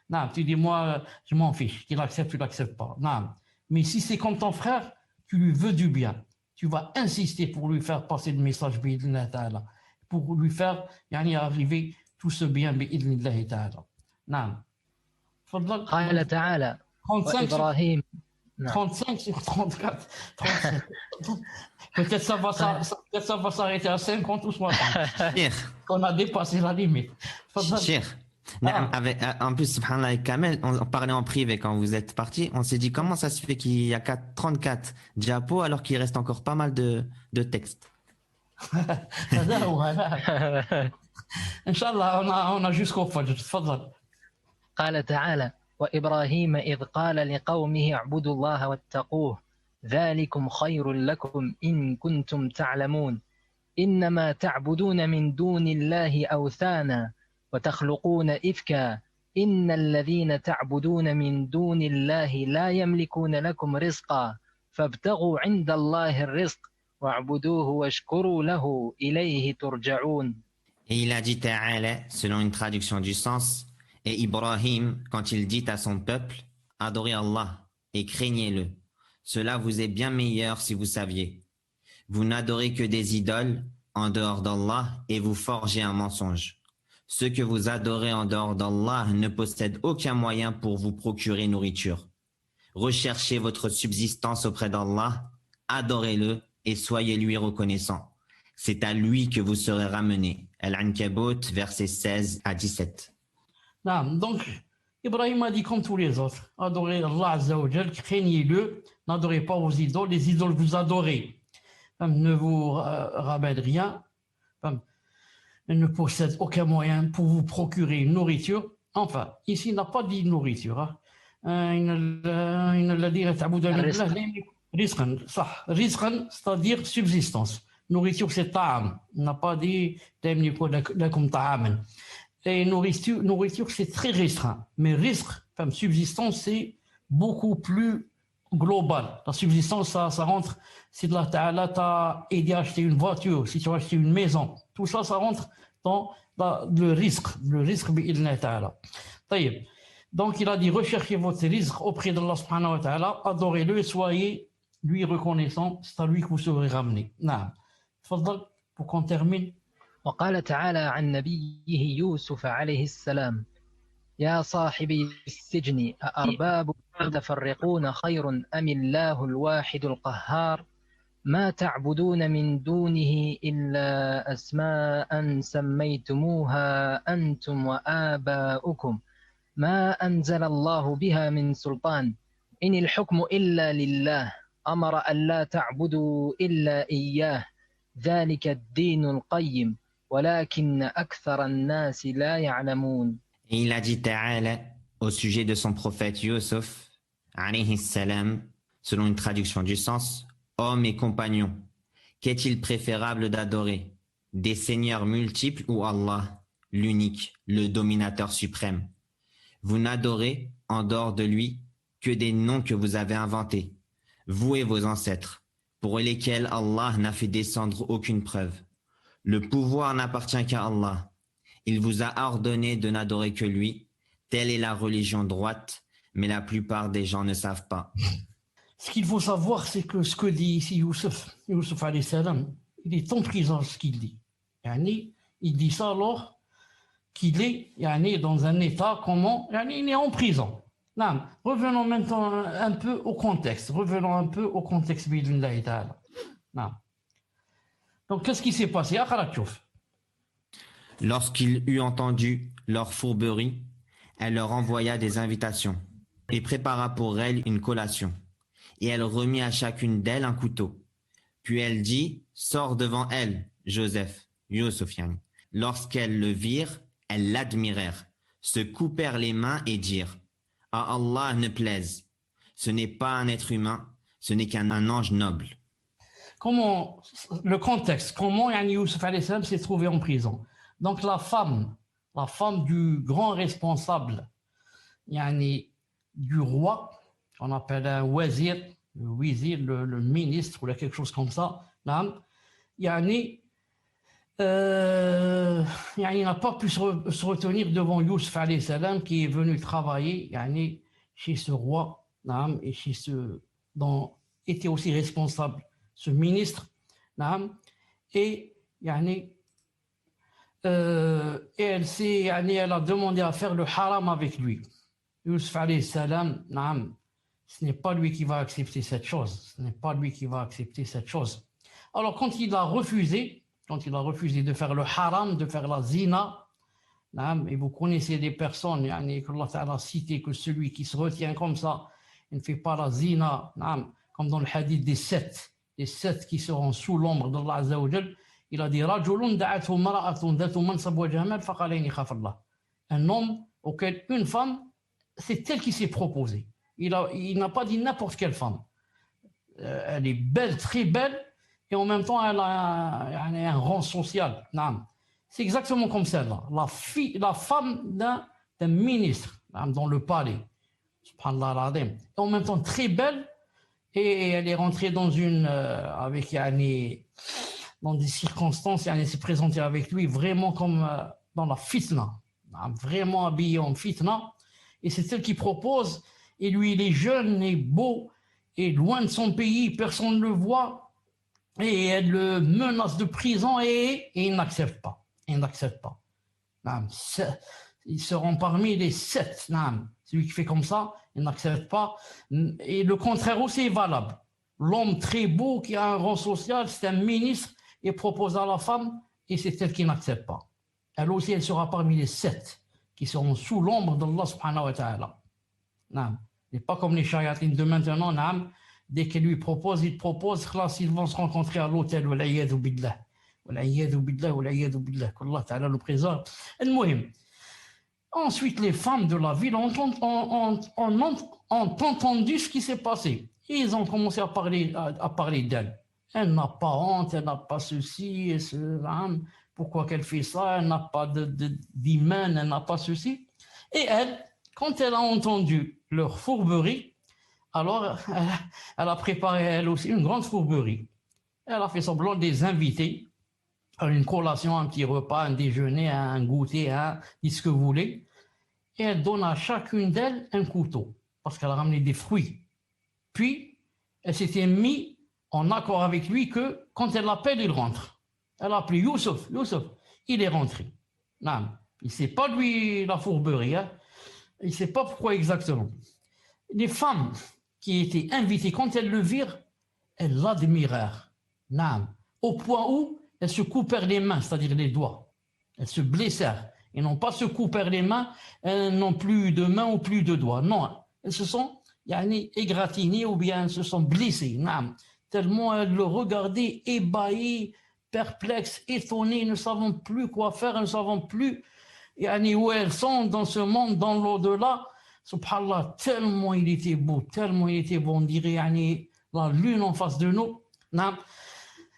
Speaker 1: Non, tu dis, moi, je m'en fiche. Qu'il accepte, tu l'acceptes pas. Non. Mais si c'est comme ton frère, tu lui veux du bien, tu vas insister pour lui faire passer le message بإذن تعالى, pour lui faire يعني arriver tout ce bien بإذن الله تعالى. نعم. تفضل.
Speaker 3: قال تعالى
Speaker 1: 35 sur
Speaker 3: وإبراهيم. نعم.
Speaker 1: 35 sur 34. 35. Peut-être ça va s'arrêter à 50 ou 60.
Speaker 2: Cheikh,
Speaker 1: On a dépassé la limite. تفضل.
Speaker 2: Cheikh. En plus, subhanallah, avec Kamel, on parlait en privé quand vous êtes parti. On s'est dit comment ça se fait qu'il y a 34 diapos alors qu'il reste encore pas mal de textes.
Speaker 1: هذا هو هذا. ان شاء الله انا jusqu'au فجر. تفضل.
Speaker 3: قال تعالى وإبراهيم إذ قال لقومه اعبدوا الله واتقوه ذلكم خير لكم إن كنتم تعلمون إنما تعبدون من دون الله أوثانا وتخلقون إفكا إن الذين تعبدون من دون الله لا يملكون لكم رزقا فابتغوا عند الله الرزق واعبدوه واشكروا له إليه ترجعون.
Speaker 2: Et il a dit Ta'ala, selon une traduction du sens, et Ibrahim, quand il dit à son peuple, adorez Allah et craignez-le. Cela vous est bien meilleur si vous saviez. Vous n'adorez que des idoles en dehors d'Allah et vous forgez un mensonge. Ceux que vous adorez en dehors d'Allah ne possèdent aucun moyen pour vous procurer nourriture. Recherchez votre subsistance auprès d'Allah, adorez-le et soyez lui reconnaissant. C'est à lui que vous serez ramenés. Al-Ankabut, versets 16 à 17.
Speaker 1: نعم. Donc Ibrahim a dit comme tous les autres, adorez Allah Azza wa Jal, craignez-le, n'adorez pas vos idoles, les idoles que vous adorez ne vous ramènent rien, elles ne possèdent aucun moyen pour vous procurer une nourriture. Enfin, ici il n'a pas dit nourriture. Rizqan, c'est-à-dire subsistance. Nourriture, c'est ta'am. Il n'a pas dit lakum ta'aman. Et nourriture, c'est très restreint. Mais rizq, comme subsistance, c'est beaucoup plus global. La subsistance, ça rentre, si Allah Ta'ala t'a aidé à acheter une voiture, si tu as acheté une maison, tout ça, ça rentre dans le risque bi'idhna Ta'ala. Donc, il a dit, recherchez votre rizq auprès d'Allah subhanahu wa ta'ala, adorez-le et soyez lui reconnaissant, c'est à lui que vous serez ramenés. Naam. Fadal, pour qu'on termine.
Speaker 3: وقال تعالى عن نبيه يوسف عليه السلام يا صاحبي السجن أأرباب متفرقون خير أم الله الواحد القهار ما تعبدون من دونه إلا أسماء سميتموها أنتم وآباؤكم ما أنزل الله بها من سلطان إن الحكم إلا لله أمر ألا تعبدوا إلا إياه ذلك الدين القيم ولكن أكثر الناس لا يعلمون.
Speaker 2: Et il a dit Ta'ala au sujet de son prophète Yusuf, alayhi salam, selon une traduction du sens, homme et compagnon, qu'est-il préférable d'adorer, des seigneurs multiples ou Allah, l'unique, le dominateur suprême? Vous n'adorez en dehors de lui que des noms que vous avez inventés, vous et vos ancêtres, pour lesquels Allah n'a fait descendre aucune preuve. Le pouvoir n'appartient qu'à Allah. Il vous a ordonné de n'adorer que lui. Telle est la religion droite, mais la plupart des gens ne savent pas.
Speaker 1: Ce qu'il faut savoir, c'est que ce que dit ici Youssef alayhi salam, il est en prison ce qu'il dit. Il dit ça alors qu'il est dans un état comment il est en prison. Non. Revenons maintenant un peu au contexte. Bi'idhnillahi ta'ala. Non. Donc, qu'est-ce qui s'est passé?
Speaker 2: Lorsqu'il eut entendu leur fourberie, elle leur envoya des invitations et prépara pour elles une collation. Et elle remit à chacune d'elles un couteau. Puis elle dit, sors devant elle, Joseph, Yusuf. Lorsqu'elles le virent, elles l'admirèrent, se coupèrent les mains et dirent, à Allah ne plaise, ce n'est pas un être humain, ce n'est qu'un ange noble.
Speaker 1: Comment, le contexte, comment Youssef alayhi salam s'est trouvé en prison. Donc la femme du grand responsable du roi, qu'on appelle un wazir, le ministre ou quelque chose comme ça, il n'a pas pu se retenir devant Youssef alayhi salam qui est venu travailler chez ce roi et était aussi responsable, ce ministre, naam, et yani, elle a demandé à faire le haram avec lui. Yusuf alayhi salam, naam, ce n'est pas lui qui va accepter cette chose. Ce n'est pas lui qui va accepter cette chose. Alors quand il a refusé de faire le haram, de faire la zina, naam, et vous connaissez des personnes, yani, que Allah Ta'ala a cité que celui qui se retient comme ça, il ne fait pas la zina, naam, comme dans le hadith des sept qui seront sous l'ombre d'Allah Azza wa Jal. Il a dit رجل دعته امرأة ذات منصب وجمال فقال إني خاف الله. Un homme auquel une femme, c'est elle qui s'est proposée. Il n'a pas dit n'importe quelle femme. Elle est belle, très belle, et en même temps elle a un rang social. Non. C'est exactement comme celle-là. La femme d'un ministre dans le palais. Subhanallah al-Azim. Et en même temps très belle, et elle est rentrée dans dans des circonstances, elle s'est présentée avec lui vraiment comme dans la fitna, vraiment habillée en fitna, et c'est elle qui propose, et lui il est jeune et beau, et loin de son pays, personne ne le voit, et elle le menace de prison, et il n'accepte pas, il se rend parmi les 7, celui qui fait comme ça, il n'accepte pas, et le contraire aussi est valable. L'homme très beau qui a un rang social, c'est un ministre, et propose à la femme, et c'est elle qui n'accepte pas. Elle aussi, elle sera parmi les 7 qui seront sous l'ombre d'Allah subhanahu wa ta'ala. Et pas comme les shayatines de maintenant, dès qu'elle lui propose, il propose, ils vont se rencontrer à l'hôtel, wal'iyadu billah, qu'Allah ta'ala le préserve. Ensuite, les femmes de la ville ont entendu ce qui s'est passé. Et ils ont commencé à parler d'elle. Elle n'a pas honte, elle n'a pas ceci, pourquoi qu'elle fait ça, elle n'a pas d'hymen, elle n'a pas ceci. Et elle, quand elle a entendu leur fourberie, alors elle a préparé elle aussi une grande fourberie. Elle a fait semblant de les inviter à une collation, un petit repas, un déjeuner, un goûter, dit ce que vous voulez. Et elle donne à chacune d'elles un couteau, parce qu'elle a ramené des fruits. Puis, elle s'était mise en accord avec lui que quand elle l'appelle, il rentre. Elle a appelé Youssef, il est rentré. Non, il ne sait pas lui la fourberie, il ne sait pas pourquoi exactement. Les femmes qui étaient invitées, quand elles le virent, elles l'admirèrent. Non, au point où elles se coupèrent les mains, c'est-à-dire les doigts. Elles se blessèrent. Et non pas se coupèrent les mains, elles n'ont plus de mains ou plus de doigts. Non, elles se sont égratignées ou bien elles se sont blessées. Non. Tellement elles le regardaient, ébahies, perplexes, étonnées, ne savant plus quoi faire, ne savant plus où elles sont dans ce monde, dans l'au-delà. Subhanallah, tellement il était beau, on dirait la lune en face de nous. Non.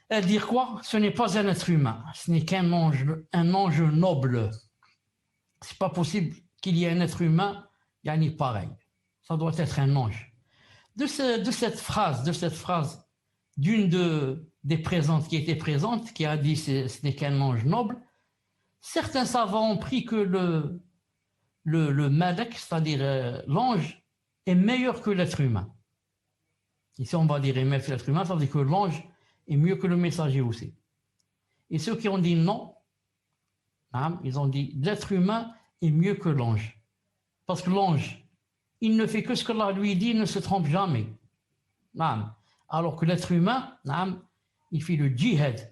Speaker 1: Elles disent quoi? Ce n'est pas un être humain, ce n'est qu'un ange noble. C'est pas possible qu'il y ait un être humain pareil. Ça doit être un ange. De cette phrase, d'une des présentes qui était présente, qui a dit ce n'est qu'un ange noble, certains savants ont pris que le malak, c'est-à-dire l'ange, est meilleur que l'être humain. Ici on va dire meilleur que l'être humain, ça veut dire que l'ange est mieux que le messager aussi. Et ceux qui ont dit non, ils ont dit l'être humain est mieux que l'ange. Parce que l'ange, il ne fait que ce que Allah lui dit, il ne se trompe jamais. Alors que l'être humain, il fait le djihad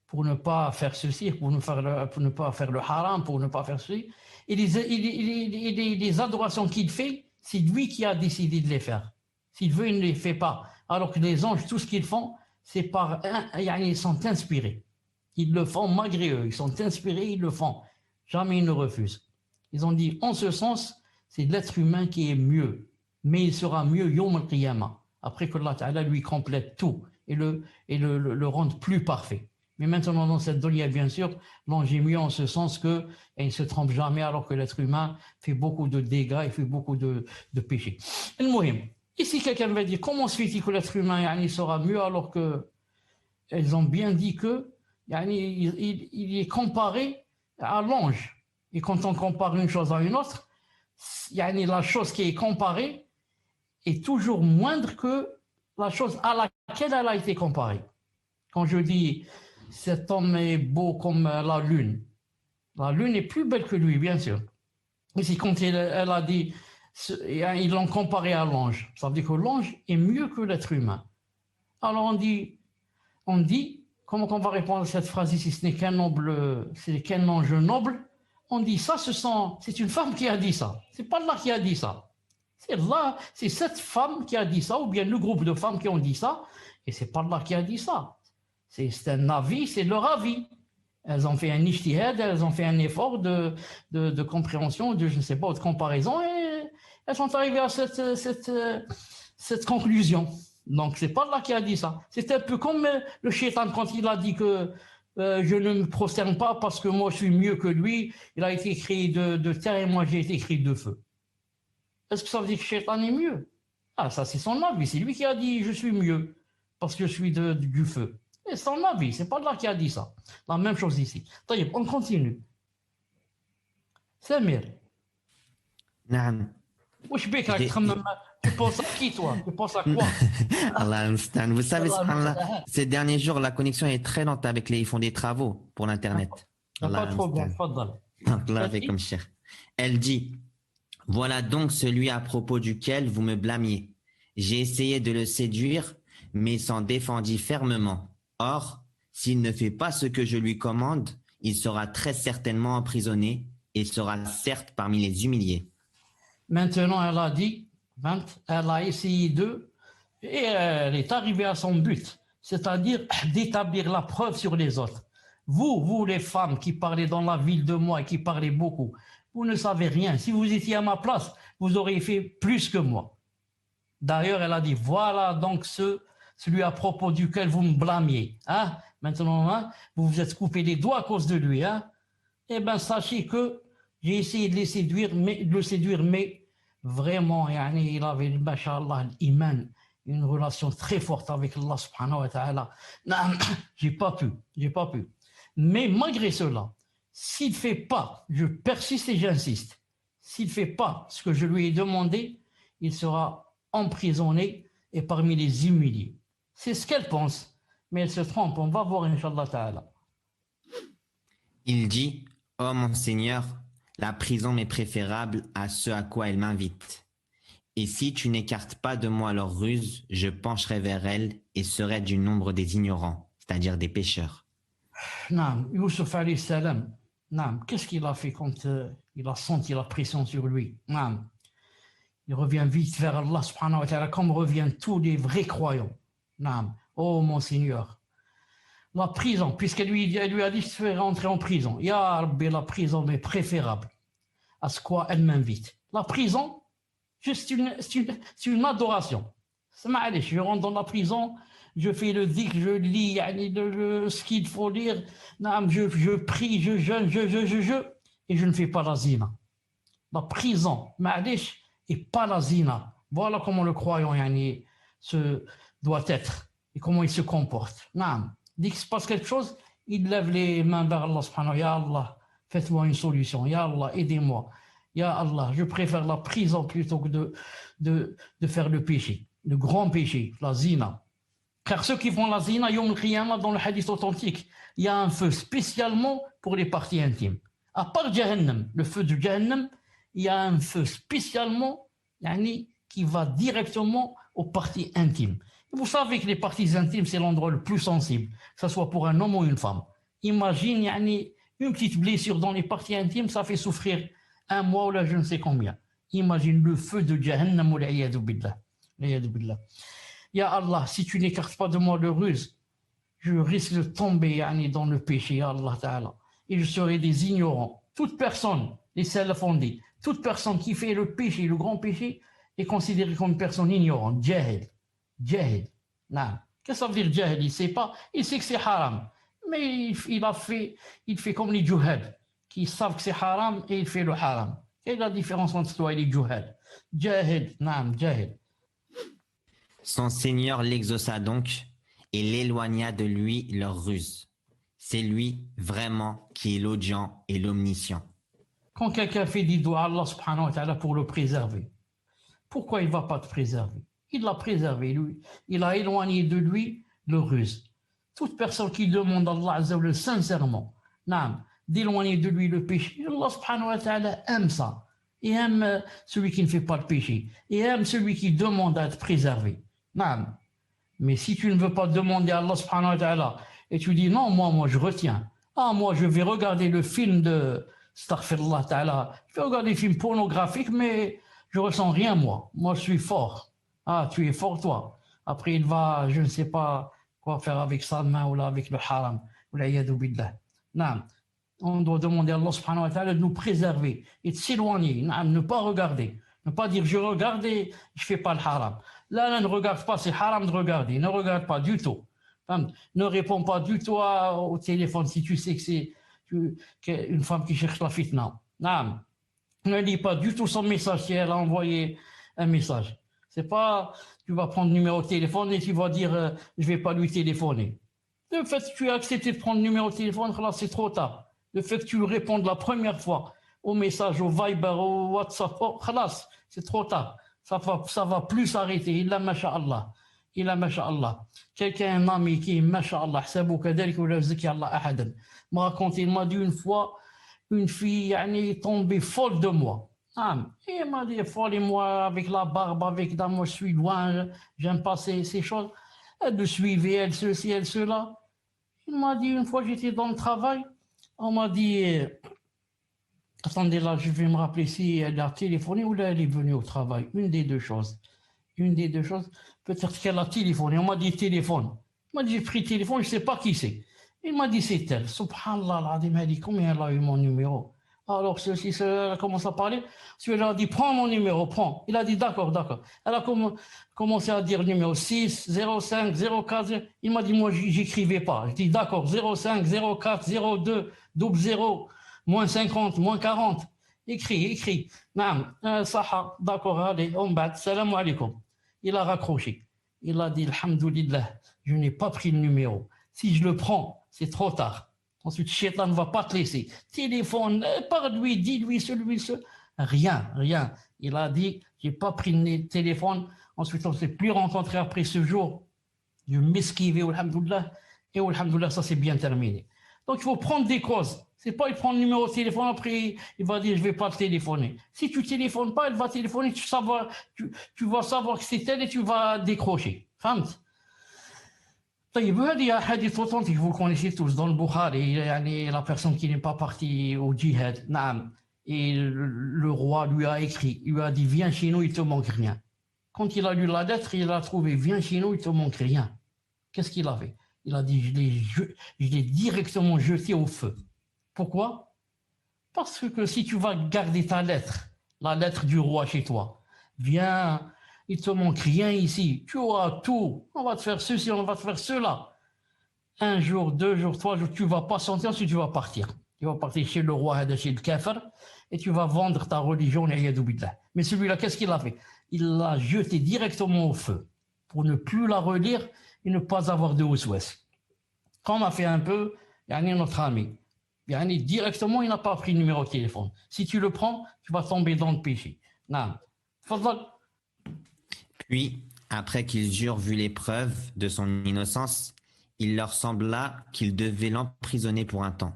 Speaker 1: pour ne pas faire ceci, pour ne pas faire le haram, pour ne pas faire ceci. Et les adorations qu'il fait, c'est lui qui a décidé de les faire. S'il veut, il ne les fait pas. Alors que les anges, tout ce qu'ils font, c'est ils sont inspirés. Ils le font malgré eux. Ils sont inspirés, ils le font. Jamais ils ne refusent. Ils ont dit, en ce sens, c'est l'être humain qui est mieux. Mais il sera mieux Yawm al-Qiyamah. Après que Allah Ta'ala lui complète tout et le rende plus parfait. Mais maintenant, dans cette dunya, bien sûr, l'ange est mieux en ce sens qu'il ne se trompe jamais, alors que l'être humain fait beaucoup de dégâts et fait beaucoup de péchés. Ici, quelqu'un va dire, comment se fait-il que l'être humain sera mieux alors qu'elles ont bien dit que il est comparé à l'ange. Et quand on compare une chose à une autre, la chose qui est comparée est toujours moindre que la chose à laquelle elle a été comparée. Quand je dis cet homme est beau comme la lune est plus belle que lui, bien sûr. Mais c'est quand elle a dit, ils l'ont comparé à l'ange. Ça veut dire que l'ange est mieux que l'être humain. Alors on dit, comment on va répondre à cette phrase ici? Ce n'est qu'un noble, c'est qu'un ange noble. On dit ça, c'est une femme qui a dit ça. C'est pas Allah qui a dit ça. C'est là, c'est cette femme qui a dit ça, ou bien le groupe de femmes qui ont dit ça, et c'est pas Allah qui a dit ça. C'est un avis, c'est leur avis. Elles ont fait un ijtihad, elles ont fait un effort de compréhension, de je ne sais pas, de comparaison, et elles sont arrivées à cette conclusion. Donc, c'est pas Allah qui a dit ça. C'est un peu comme le shaitan quand il a dit que je ne me prosterne pas parce que moi je suis mieux que lui. Il a été créé de terre et moi j'ai été créé de feu. Est-ce que ça veut dire que le shaitan est mieux? Ah, ça c'est son avis. C'est lui qui a dit je suis mieux parce que je suis du feu. C'est son avis. C'est pas Allah qui a dit ça. La même chose ici. On continue. Samir.
Speaker 2: نعم.
Speaker 1: Wesh bek راك تخمم tu penses à qui toi? Tu penses à quoi?
Speaker 2: Allah المستعان. Vous savez, subhanallah, ces derniers jours, la connexion est très lente avec ils font des travaux pour l'Internet.
Speaker 1: Pas trop bien, tfaddal.
Speaker 2: Allah fait comme cher. Elle dit, voilà donc celui à propos duquel vous me blâmiez. J'ai essayé de le séduire, mais s'en défendit fermement. Or, s'il ne fait pas ce que je lui commande, il sera très certainement emprisonné et sera certes parmi les humiliés.
Speaker 1: Maintenant, elle a dit, elle a essayé et elle est arrivée à son but, c'est-à-dire d'établir la preuve sur les autres. Vous les femmes qui parlez dans la ville de moi et qui parlez beaucoup, vous ne savez rien. Si vous étiez à ma place, vous auriez fait plus que moi. D'ailleurs, elle a dit, voilà donc celui à propos duquel vous me blâmiez. Hein? Maintenant, hein, vous vous êtes coupé les doigts à cause de lui. Hein? Eh bien, sachez que j'ai essayé de le séduire, mais vraiment, il avait, mashallah, l'iman, une relation très forte avec Allah subhanahu wa ta'ala. J'ai pas pu. Mais malgré cela, s'il ne fait pas, je persiste et j'insiste, s'il ne fait pas ce que je lui ai demandé, il sera emprisonné et parmi les humiliés. C'est ce qu'elle pense, mais elle se trompe. On va voir, Inch'Allah ta'ala.
Speaker 2: Il dit, ô mon Seigneur, la prison m'est préférable à ce à quoi elle m'invite. Et si tu n'écartes pas de moi leur ruse, je pencherai vers elle et serai du nombre des ignorants, c'est-à-dire des pécheurs.
Speaker 1: Naam, Youssouf alayhi salam, naam, qu'est-ce qu'il a fait quand il a senti la pression sur lui? Naam, il revient vite vers Allah subhanahu wa ta'ala comme reviennent tous les vrais croyants. Naam, oh mon Seigneur, la prison, puisqu'elle lui a dit de se faire rentrer en prison. Ya Rabbi, la prison m'est préférable à ce quoi elle m'invite. La prison, c'est une adoration. Je rentre dans la prison, je fais le dhikr, je lis ce qu'il faut lire, je prie, je jeûne, et je ne fais pas la zina. La prison, et pas la zina. Voilà comment le croyant doit être et comment il se comporte. Dès qu'il se passe quelque chose, il lève les mains vers Allah subhanahu wa ta'ala. Ya Allah, faites-moi une solution. Ya Allah, aidez-moi. Ya Allah, je préfère la prison plutôt que de faire le péché, le grand péché, la zina. Car ceux qui font la zina, Yom al-Qiyamah, dans le hadith authentique, il y a un feu spécialement pour les parties intimes. À part Jahannam, le feu de Jahannam, il y a un feu spécialement qui va directement aux parties intimes. Vous savez que les parties intimes, c'est l'endroit le plus sensible, que ce soit pour un homme ou une femme. Imagine une petite blessure dans les parties intimes, ça fait souffrir un mois ou là je ne sais combien. Imagine le feu de Jahannam ou l'iyadu billah. Ya Allah, si tu n'écartes pas de moi le ruse, je risque de tomber dans le péché, ya Allah Ta'ala. Et je serai des ignorants. Toute personne, les salafs ont dit, toute personne qui fait le péché, le grand péché, est considérée comme une personne ignorante, jahil. Jahil. Qu'est-ce que ça veut dire jahil? Il sait pas, il sait que c'est haram. Mais il fait comme les juhal, qui savent que c'est haram et il fait le haram. Quelle est la différence entre toi et les juhal? Jahil, jahil.
Speaker 2: Son Seigneur l'exauça donc et l'éloigna de lui leur ruse. C'est lui vraiment qui est l'audient et l'omniscient.
Speaker 1: Quand quelqu'un fait des doigts à Allah subhanahu wa ta'ala pour le préserver, pourquoi il ne va pas te préserver? Il l'a préservé, lui. Il a éloigné de lui le ruse. Toute personne qui demande à Allah Azza wa Jalla sincèrement, naam, d'éloigner de lui le péché, Allah subhanahu wa ta'ala aime ça. Et aime celui qui ne fait pas le péché. Et aime celui qui demande à être préservé. Naam. Mais si tu ne veux pas demander à Allah subhanahu wa ta'ala et tu dis non, moi je retiens. Ah, moi je vais regarder le film de Astaghfirullah ta'ala. Je vais regarder des films pornographiques, mais je ressens rien moi. Moi je suis fort. Ah, tu es fort toi. Après il va, je ne sais pas quoi faire avec sa main ou là avec le haram. Non. On doit demander à Allah subhanahu wa ta'ala de nous préserver et de s'éloigner, ne pas regarder. Ne pas dire je regarde et je ne fais pas le haram. Là, ne regarde pas, c'est haram de regarder. Ne regarde pas du tout. Ne réponds pas du tout au téléphone si tu sais que c'est une femme qui cherche la fitna. Non. Ne lis pas du tout son message si elle a envoyé un message. C'est pas, tu vas prendre le numéro de téléphone et tu vas dire je vais pas lui téléphoner. Le fait que tu as accepté de prendre le numéro de téléphone, là, c'est trop tard. Le fait que tu répondes la première fois au message, au Viber, au WhatsApp, c'est trop tard. Ça va plus s'arrêter. Il a masha'Allah. Il a masha'Allah. Quelqu'un, un ami qui est masha'Allah, m'a raconté, il m'a dit une fois, une fille est tombée folle de moi. Et il m'a dit, folle et moi, avec la barbe, avec la moi, je suis loin, j'aime pas ces choses. Elle me suivait, elle ceci, elle cela. Il m'a dit, une fois j'étais dans le travail, on m'a dit, attendez là, je vais me rappeler si elle a téléphoné ou là elle est venue au travail. Une des deux choses. Peut-être qu'elle a téléphoné. On m'a dit téléphone. Il m'a dit, j'ai pris le téléphone, je ne sais pas qui c'est. Il m'a dit, c'est elle. Subhanallah, il m'a dit, combien elle a eu mon numéro? Alors, ceci, elle commence à parler. Celui-là a dit, prends mon numéro, prends. Il a dit, d'accord. Elle a commencé à dire numéro 6, 05, 04. Il m'a dit, moi, j'écrivais pas. Je dis, d'accord, 05, 04, 02, 00, moins 50, moins 40. Écris. Naam, saha, d'accord, allez, on bat, salam alaikum. Il a raccroché. Il a dit, alhamdoulilah, je n'ai pas pris le numéro. Si je le prends, c'est trop tard. Ensuite, Shaitan ne va pas te laisser. Téléphone, parle-lui, dis-lui, celui. Rien. Il a dit, j'ai pas pris le téléphone. Ensuite, on ne s'est plus rencontré après ce jour. Je m'esquivais, alhamdoulilah. Et alhamdoulilah, ça s'est bien terminé. Donc, il faut prendre des causes. C'est pas il prend le numéro de téléphone, après il va dire je vais pas te téléphoner. Si tu téléphones pas, elle va téléphoner, tu vas savoir que c'est elle et tu vas décrocher. فهمت؟ طيب هذه حديث authentique, vous le connaissez tous dans le Bukhari, la personne qui n'est pas partie au djihad, naam, et le roi lui a écrit, il lui a dit viens chez nous, il te manque rien. Quand il a lu la lettre, il a trouvé viens chez nous, il te manque rien. Qu'est-ce qu'il a fait? Il a dit je l'ai directement jeté au feu. Pourquoi? Parce que si tu vas garder ta lettre, la lettre du roi chez toi, viens, il ne te manque rien ici, tu auras tout, on va te faire ceci, on va te faire cela. Un jour, 2 jours, 3 jours, tu vas patienter, ensuite tu vas partir. Tu vas partir chez le roi, chez le kafir, et tu vas vendre ta religion. Mais celui-là, qu'est-ce qu'il a fait? Il l'a jeté directement au feu, pour ne plus la relire et ne pas avoir de waswas. Comme a fait un peu notre ami. Directement, il n'a pas pris le numéro de téléphone. Si tu le prends, tu vas tomber dans le péché. Non.
Speaker 2: Puis, après qu'ils eurent vu les preuves de son innocence, il leur sembla qu'ils devaient l'emprisonner pour un temps.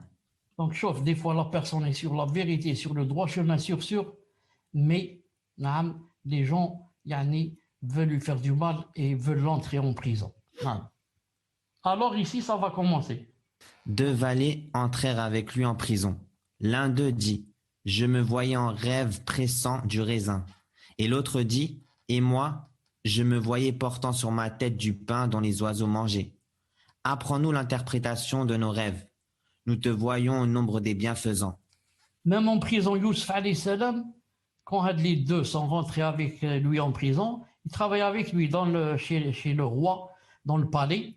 Speaker 1: Donc, chauffe, des fois, la personne est sur la vérité, sur le droit chemin, sûr, mais les gens veulent lui faire du mal et veulent l'entrer en prison. Non. Alors ici, ça va commencer.
Speaker 2: 2 valets entrèrent avec lui en prison. L'un d'eux dit « Je me voyais en rêve pressant du raisin. » Et l'autre dit « Et moi, je me voyais portant sur ma tête du pain dont les oiseaux mangeaient. Apprends-nous l'interprétation de nos rêves. Nous te voyons au nombre des bienfaisants. »
Speaker 1: Même en prison, Youssef alayhi salam, quand les deux sont rentrés avec lui en prison, ils travaillaient avec lui chez le roi, dans le palais.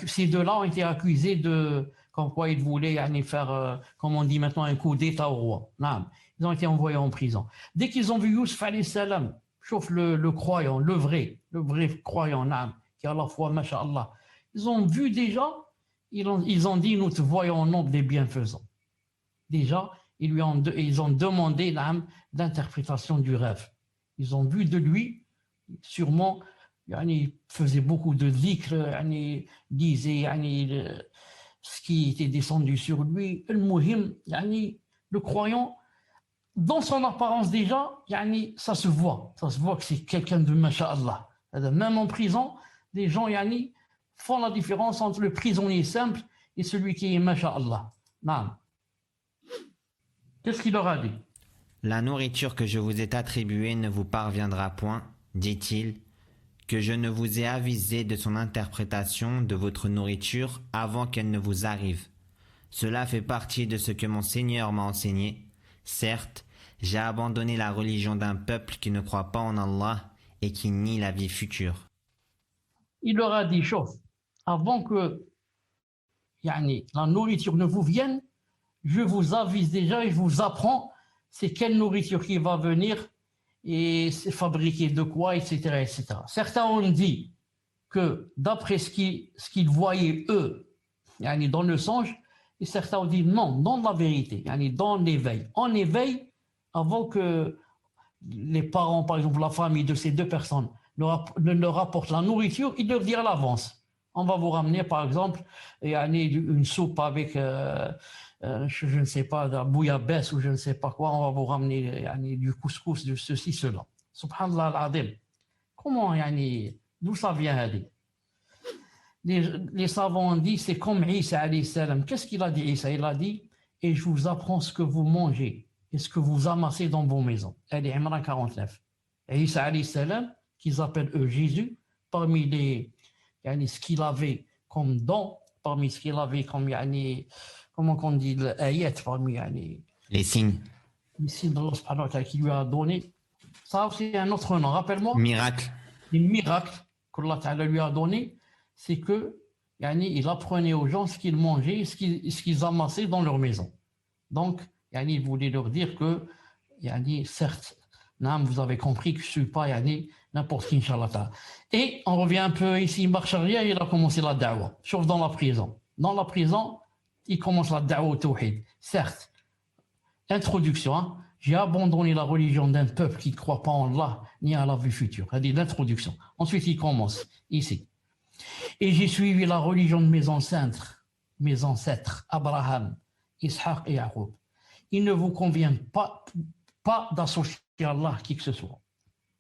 Speaker 1: Ces deux-là ont été accusés de comme quoi ils voulaient faire, comme on dit maintenant, un coup d'État au roi. Non, ils ont été envoyés en prison. Dès qu'ils ont vu Youssef alayhi salam, sauf le croyant, le vrai croyant, qui a la foi, masha'Allah, ils ont vu déjà, ils ont dit nous te voyons au nombre des bienfaisants. Déjà, ils ont demandé l'interprétation du rêve. Ils ont vu de lui sûrement il faisait beaucoup de dhikr, disait ce qui était descendu sur lui. Le croyant, dans son apparence déjà, ça se voit que c'est quelqu'un de masha'Allah. Même en prison, les gens font la différence entre le prisonnier simple et celui qui est masha'Allah. Qu'est-ce qu'il leur a dit?
Speaker 2: La nourriture que je vous ai attribuée ne vous parviendra point, dit-il, que je ne vous ai avisé de son interprétation de votre nourriture avant qu'elle ne vous arrive. Cela fait partie de ce que mon Seigneur m'a enseigné. Certes, j'ai abandonné la religion d'un peuple qui ne croit pas en Allah et qui nie la vie future.
Speaker 1: Il leur a dit, chauffe, avant que la nourriture ne vous vienne, je vous avise déjà et je vous apprends c'est quelle nourriture qui va venir et c'est fabriqué de quoi, etc., etc. Certains ont dit que d'après ce qu'ils voyaient eux, dans le songe, et certains ont dit non, dans la vérité, dans l'éveil. En éveil, avant que les parents, par exemple la famille de ces deux personnes, leur apportent la nourriture, ils leur disent à l'avance. On va vous ramener, par exemple, une soupe avec, je ne sais pas, de la bouillabaisse ou je ne sais pas quoi, on va vous ramener du couscous, de ceci, cela. Subhanallah al-Adim. Comment, d'où ça vient, les savants ont dit, c'est comme Isa alayhi salam. Qu'est-ce qu'il a dit, Isa? Il a dit, et je vous apprends ce que vous mangez et ce que vous amassez dans vos maisons. Elle est Imran 49. Et Isa alayhi salam, qu'ils appellent eux Jésus, parmi ce qu'il avait comme don, parmi ce qu'il avait comme, comment on dit, l'ayat, parmi
Speaker 2: Les signes.
Speaker 1: les signes d'Allah subhanahu wa ta'ala qui lui a donné. Ça aussi un autre nom, rappelle-moi.
Speaker 2: Miracle.
Speaker 1: Les miracles qu'Allah ta'ala lui a donné, c'est que il apprenait aux gens ce qu'ils mangeaient, ce qu'ils amassaient dans leur maison. Donc, il voulait leur dire que, certes, vous avez compris que je ne suis pas n'importe qui, Inch'Allah ta'ala. Et on revient un peu ici, marche arrière, il a commencé la da'wa, sauf dans la prison. Dans la prison, il commence la da'wa au tawhid. Certes, introduction, j'ai abandonné la religion d'un peuple qui ne croit pas en Allah ni à la vie future. C'est-à-dire l'introduction. Ensuite, il commence ici. Et j'ai suivi la religion de mes ancêtres, Abraham, Ishaq et Yaqub. Il ne vous convient pas d'associer à Allah qui que ce soit.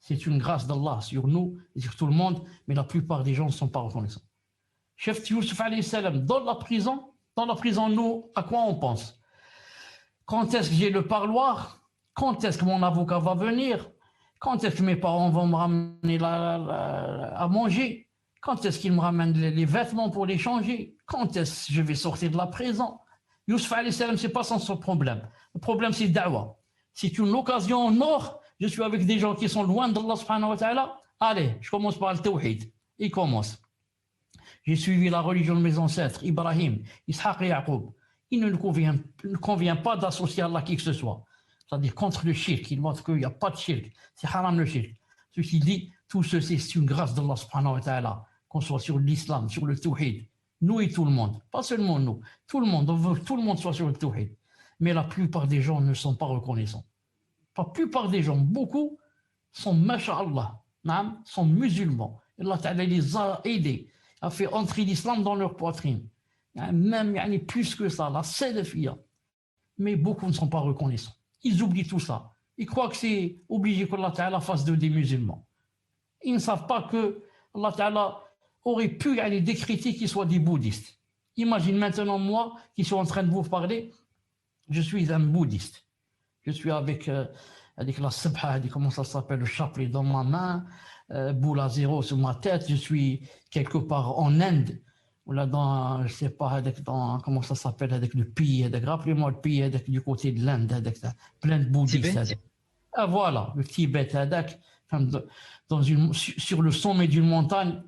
Speaker 1: C'est une grâce d'Allah sur nous et sur tout le monde, mais la plupart des gens ne sont pas reconnaissants. Chef Youssouf alayhi salam, dans la prison, nous, à quoi on pense? Quand est-ce que j'ai le parloir? Quand est-ce que mon avocat va venir? Quand est-ce que mes parents vont me ramener à manger? Quand est-ce qu'ils me ramènent les vêtements pour les changer? Quand est-ce que je vais sortir de la prison? Youssouf alayhi salam, ce n'est pas son problème. Le problème, c'est le da'wa. C'est une occasion en or. Je suis avec des gens qui sont loin d'Allah subhanahu wa ta'ala. Allez, je commence par le tawhid. Il commence. J'ai suivi la religion de mes ancêtres, Ibrahim, Ishaq et Yaqub. Il ne convient pas d'associer Allah qui que ce soit. C'est-à-dire contre le shirk. Il montre qu'il n'y a pas de shirk. C'est haram le shirk. Ceci dit, tout ceci, c'est une grâce d'Allah subhanahu wa ta'ala. Qu'on soit sur l'islam, sur le tawhid. Nous et tout le monde. Pas seulement nous. Tout le monde. On veut que tout le monde soit sur le tawhid. Mais la plupart des gens ne sont pas reconnaissants. La plupart des gens, beaucoup, sont masha'Allah, sont musulmans. Allah Ta'ala les a aidés, a fait entrer l'islam dans leur poitrine. Même plus que ça, la salafiyya. Mais beaucoup ne sont pas reconnaissants. Ils oublient tout ça. Ils croient que c'est obligé qu'Allah Ta'ala fasse d'eux des musulmans. Ils ne savent pas que Allah Ta'ala aurait pu décréter qu'ils soient des bouddhistes. Imagine maintenant moi qui suis en train de vous parler, je suis un bouddhiste. Je suis avec la sabha, comment ça s'appelle, le chapelet dans ma main, boule à zéro sur ma tête. Je suis quelque part en Inde, ou là dans, je sais pas, comment ça s'appelle, avec le pays, rappelez-moi le pays, du côté de l'Inde, plein de bouddhistes. Ah, voilà, le Tibet, sur le sommet d'une montagne,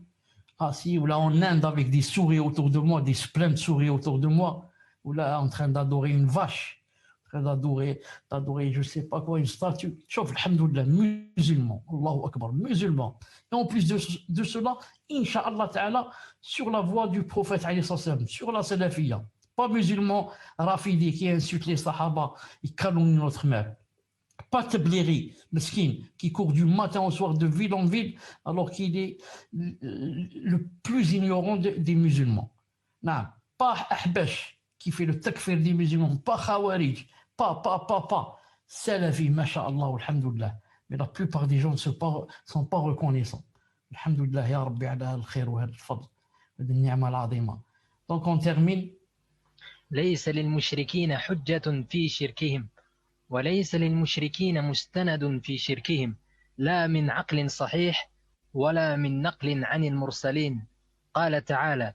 Speaker 1: assis, ou là en Inde, avec des souris autour de moi, des plein de souris autour de moi, ou là en train d'adorer une vache. D'adorer, je ne sais pas quoi, une statue. Chauffe, alhamdoulilah, musulman, Allahu Akbar, musulman. Et en plus de cela, Inch'Allah Ta'ala, sur la voie du prophète, sur la salafiyya. Pas musulman rafidi qui insulte les sahaba, il calomnie notre mère. pas Tableri, meskin, qui court du matin au soir de ville en ville, alors qu'il est le plus ignorant des musulmans. Non, pas Ahbash, qui fait le takfir des musulmans, pas Khawarij, pas. Salafi, masha'Allah, alhamdoulilah. Mais la plupart des gens ne sont pas reconnaissants. Alhamdoulilah, ya Rabbi, ala al-khair wa al-fadl, wa al-ni'ma al-azima. Donc on termine.
Speaker 3: ليس للمشركين حجة في شركهم وليس للمشركين مستند في شركهم لا من عقل صحيح ولا من نقل عن المرسلين. قال تعالى: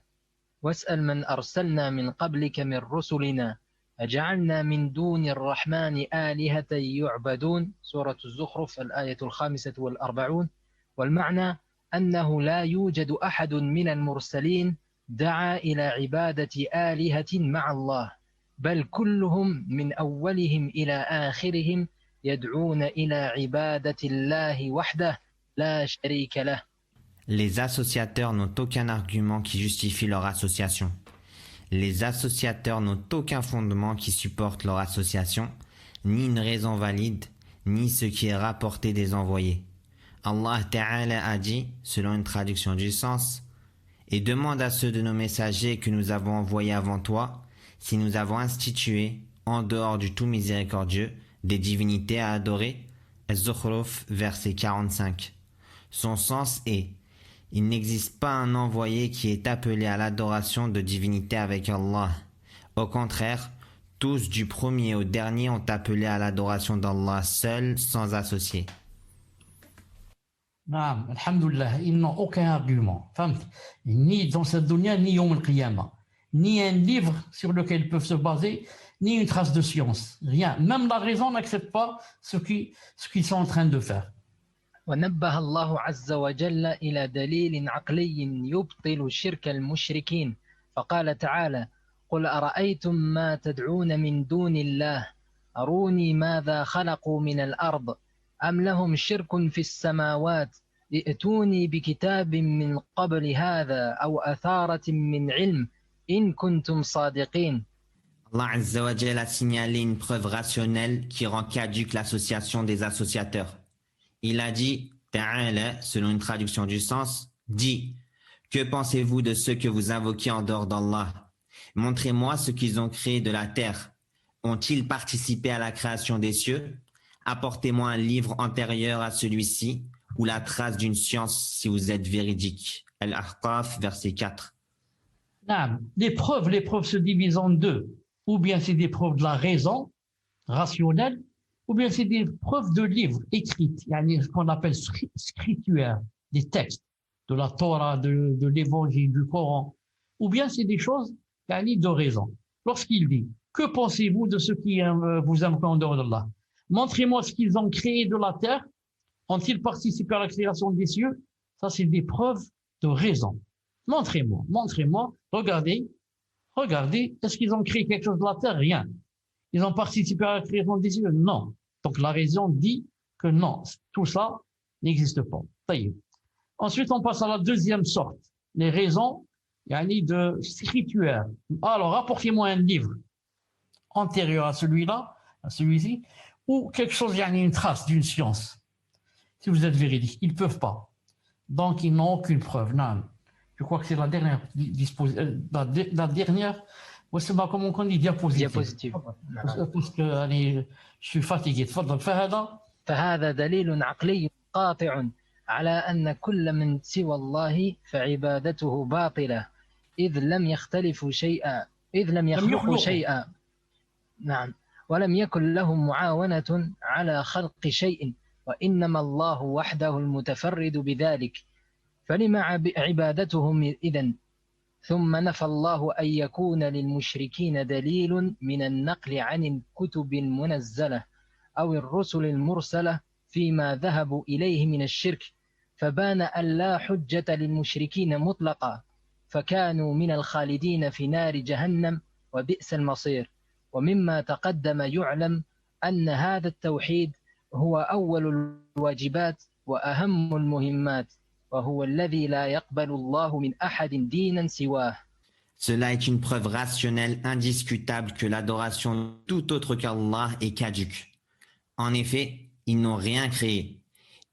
Speaker 3: واسأل من أرسلنا من قبلك من رسلنا أجعلنا من دون الرحمن آلهة يعبدون. سورة الزخرف الآية 45. والمعنى أنه لا يوجد أحد من المرسلين دعا إلى عبادة آلهة مع الله، بل كلهم من أولهم إلى آخرهم يدعون إلى عبادة الله وحده لا شريك له.
Speaker 2: Les associateurs n'ont aucun argument qui justifie leur association. Les associateurs n'ont aucun fondement qui supporte leur association, ni une raison valide, ni ce qui est rapporté des envoyés. Allah Ta'ala a dit, selon une traduction du sens, « Et demande à ceux de nos messagers que nous avons envoyés avant toi, si nous avons institué, en dehors du tout miséricordieux, des divinités à adorer. » Az-Zukhruf, verset 45. Son sens est: il n'existe pas un envoyé qui est appelé à l'adoration de divinités avec Allah. Au contraire, tous du premier au dernier ont appelé à l'adoration d'Allah seul, sans associé.
Speaker 1: Naam, alhamdoulilah, ils n'ont aucun argument. Ni dans cette dunya, ni Yawm al-Qiyamah. Ni un livre sur lequel ils peuvent se baser, ni une trace de science. Rien. Même la raison n'accepte pas ce qu'ils sont en train de faire.
Speaker 3: ونبه الله عز وجل إلى دليل عقلي يبطل شرك المشركين، فقال تعالى: قل أرأيتم ما تدعون من دون الله أروني ماذا خلقوا من الأرض أم لهم شرك في السماوات ائتوني بكتاب من قبل هذا أو أثارة من علم إن كنتم صادقين.
Speaker 2: Allah Azza wa Jalla a signalé une preuve rationnelle qui rend caduque l'association des associateurs. Il a dit, Ta'ala, selon une traduction du sens, dit: que pensez-vous de ceux que vous invoquez en dehors d'Allah? Montrez-moi ce qu'ils ont créé de la terre. Ont-ils participé à la création des cieux? Apportez-moi un livre antérieur à celui-ci ou la trace d'une science si vous êtes véridique. Al-Ahqaf, verset 4.
Speaker 1: Les preuves se divisent en deux. Ou bien c'est des preuves de la raison rationnelle, ou bien c'est des preuves de livres écrites, ce qu'on appelle scripturaires, des textes de la Torah, de l'évangile, du Coran, ou bien c'est des choses de raison. Lorsqu'il dit: que pensez-vous de ceux qui vous invoquent en dehors d'Allah? Montrez-moi ce qu'ils ont créé de la terre. Ont-ils participé à la création des cieux? Ça, c'est des preuves de raison. Montrez-moi. Regardez, est-ce qu'ils ont créé quelque chose de la terre? Rien. Ils ont participé à la création des cieux? Non. Donc la raison dit que non, tout ça n'existe pas. Ensuite, on passe à la deuxième sorte, les raisons de scripturaire. Alors, apportez-moi un livre antérieur à celui-là, à celui-ci, ou quelque chose, une trace d'une science. Si vous êtes véridique, ils ne peuvent pas. Donc, ils n'ont aucune preuve. Non. Je crois que c'est la dernière la dernière, comment on dit, diapositive. Parce que je suis fatigué.
Speaker 3: فهذا دليل عقلي قاطع على أن كل من سوى الله فعبادته باطلة إذ لم يخلقوا شيئا. نعم. ولم يكن لهم معاونة على خلق شيء، وإنما الله وحده المتفرد بذلك، فلما عبادتهم إذن؟ ثم نفى الله أن يكون للمشركين دليل من النقل عن الكتب المنزلة أو الرسل المرسلة فيما ذهبوا إليه من الشرك، فبان أن لا حجة للمشركين مطلقا، فكانوا من الخالدين في نار جهنم وبئس المصير. ومما تقدم يعلم أن هذا التوحيد هو أول الواجبات وأهم المهمات، وهو الذي لا يقبل الله من أحد دينا سواه.
Speaker 2: Cela est une preuve rationnelle indiscutable que l'adoration de tout autre qu'Allah est caduque. En effet, Ils n'ont rien créé.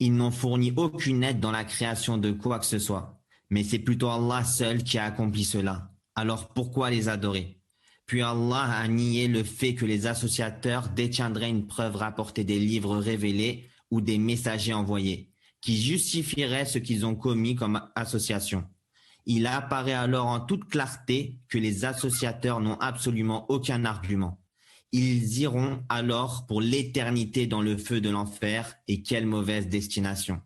Speaker 2: Ils n'ont fourni aucune aide dans la création de quoi que ce soit. Mais c'est plutôt Allah seul qui a accompli cela. Alors pourquoi les adorer? Puis Allah a nié le fait que les associateurs détiendraient une preuve rapportée des livres révélés ou des messagers envoyés, qui justifieraient ce qu'ils ont commis comme association. Il apparaît alors en toute clarté que les associateurs n'ont absolument aucun argument. Ils iront alors pour l'éternité dans le feu de l'enfer, et quelle mauvaise destination.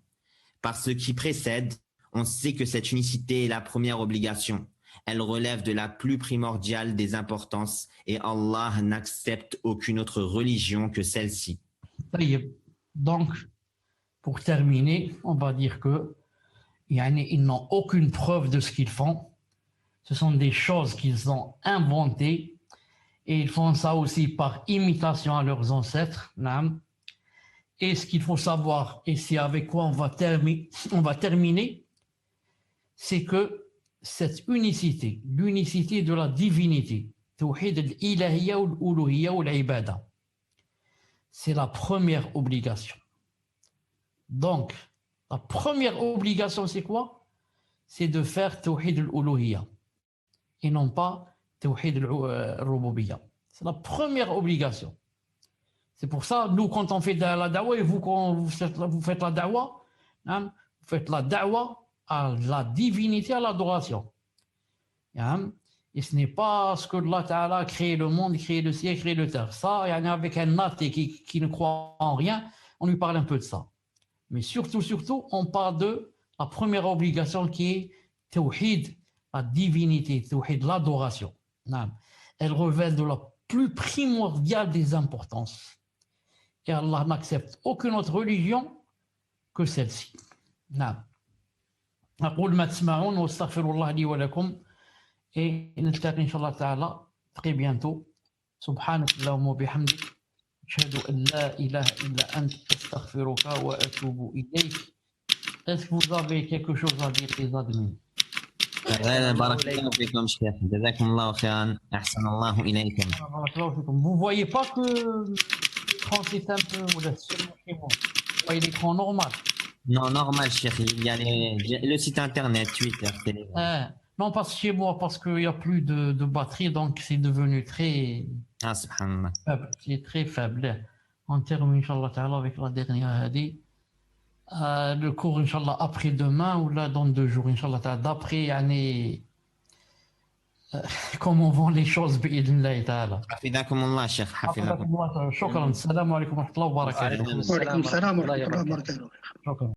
Speaker 2: Par ce qui précède, on sait que cette unicité est la première obligation. Elle relève de la plus primordiale des importances et Allah n'accepte aucune autre religion que celle-ci.
Speaker 1: Donc, pour terminer, on va dire que ils n'ont aucune preuve de ce qu'ils font. Ce sont des choses qu'ils ont inventées et ils font ça aussi par imitation à leurs ancêtres. Et ce qu'il faut savoir, et c'est avec quoi on va terminer, c'est que cette unicité, l'unicité de la divinité, tawhid al-ilahiyya wal-uluhiyya wal-ibada, c'est la première obligation. Donc, la première obligation, c'est quoi? C'est de faire tawhid al-uluhiyya et non pas tawhid al-rububiyya. C'est la première obligation. C'est pour ça, nous, quand on fait la da'wa, et vous, quand vous faites la da'wa, vous faites la da'wa à la divinité, à l'adoration. Et ce n'est pas ce que Allah Ta'ala a créé le monde, créé le ciel, créé le terre. Ça, avec un athée qui ne croit en rien, on lui parle un peu de ça. Mais surtout, on parle de la première obligation qui est tawhid, la divinité, tawhid, l'adoration. Elle révèle de la plus primordiale des importances. Et Allah n'accepte aucune autre religion que celle-ci. أقول ما تسمعون واستغفر الله لي ولكم et نلتقي إن شاء الله تعالى très bientôt. سبحانك اللهم وبحمدك أشهد أن لا إله إلا أنت أستغفرك وأتوب إليك. Est-ce que vous avez quelque chose à dire, les admis?
Speaker 2: بارك الله فيكم شيخ جزاكم الله خيرا أحسن الله إليكم.
Speaker 1: Vous voyez pas que l'écran c'est un peu seulement chez moi. Vous voyez l'écran normal?
Speaker 2: Non, normal, chérie. Il y a le site internet, Twitter, Telegram.
Speaker 1: Non, pas chez moi, parce qu'il n'y a plus de batterie, donc c'est devenu très
Speaker 2: subhanallah.
Speaker 1: Faible. C'est très faible. On termine, Inch'Allah Ta'ala, avec la dernière hadi. Le cours, Inch'Allah, après-demain, ou là, dans 2 jours, Inch'Allah Ta'ala, d'après, comment vont les choses, bi'idhnillahi Ta'ala.
Speaker 2: حفظكم الله شيخ حفظكم.
Speaker 1: شكرا. السلام عليكم ورحمة الله وبركاته.
Speaker 4: وعليكم السلام ورحمة الله وبركاته.
Speaker 1: شكرا.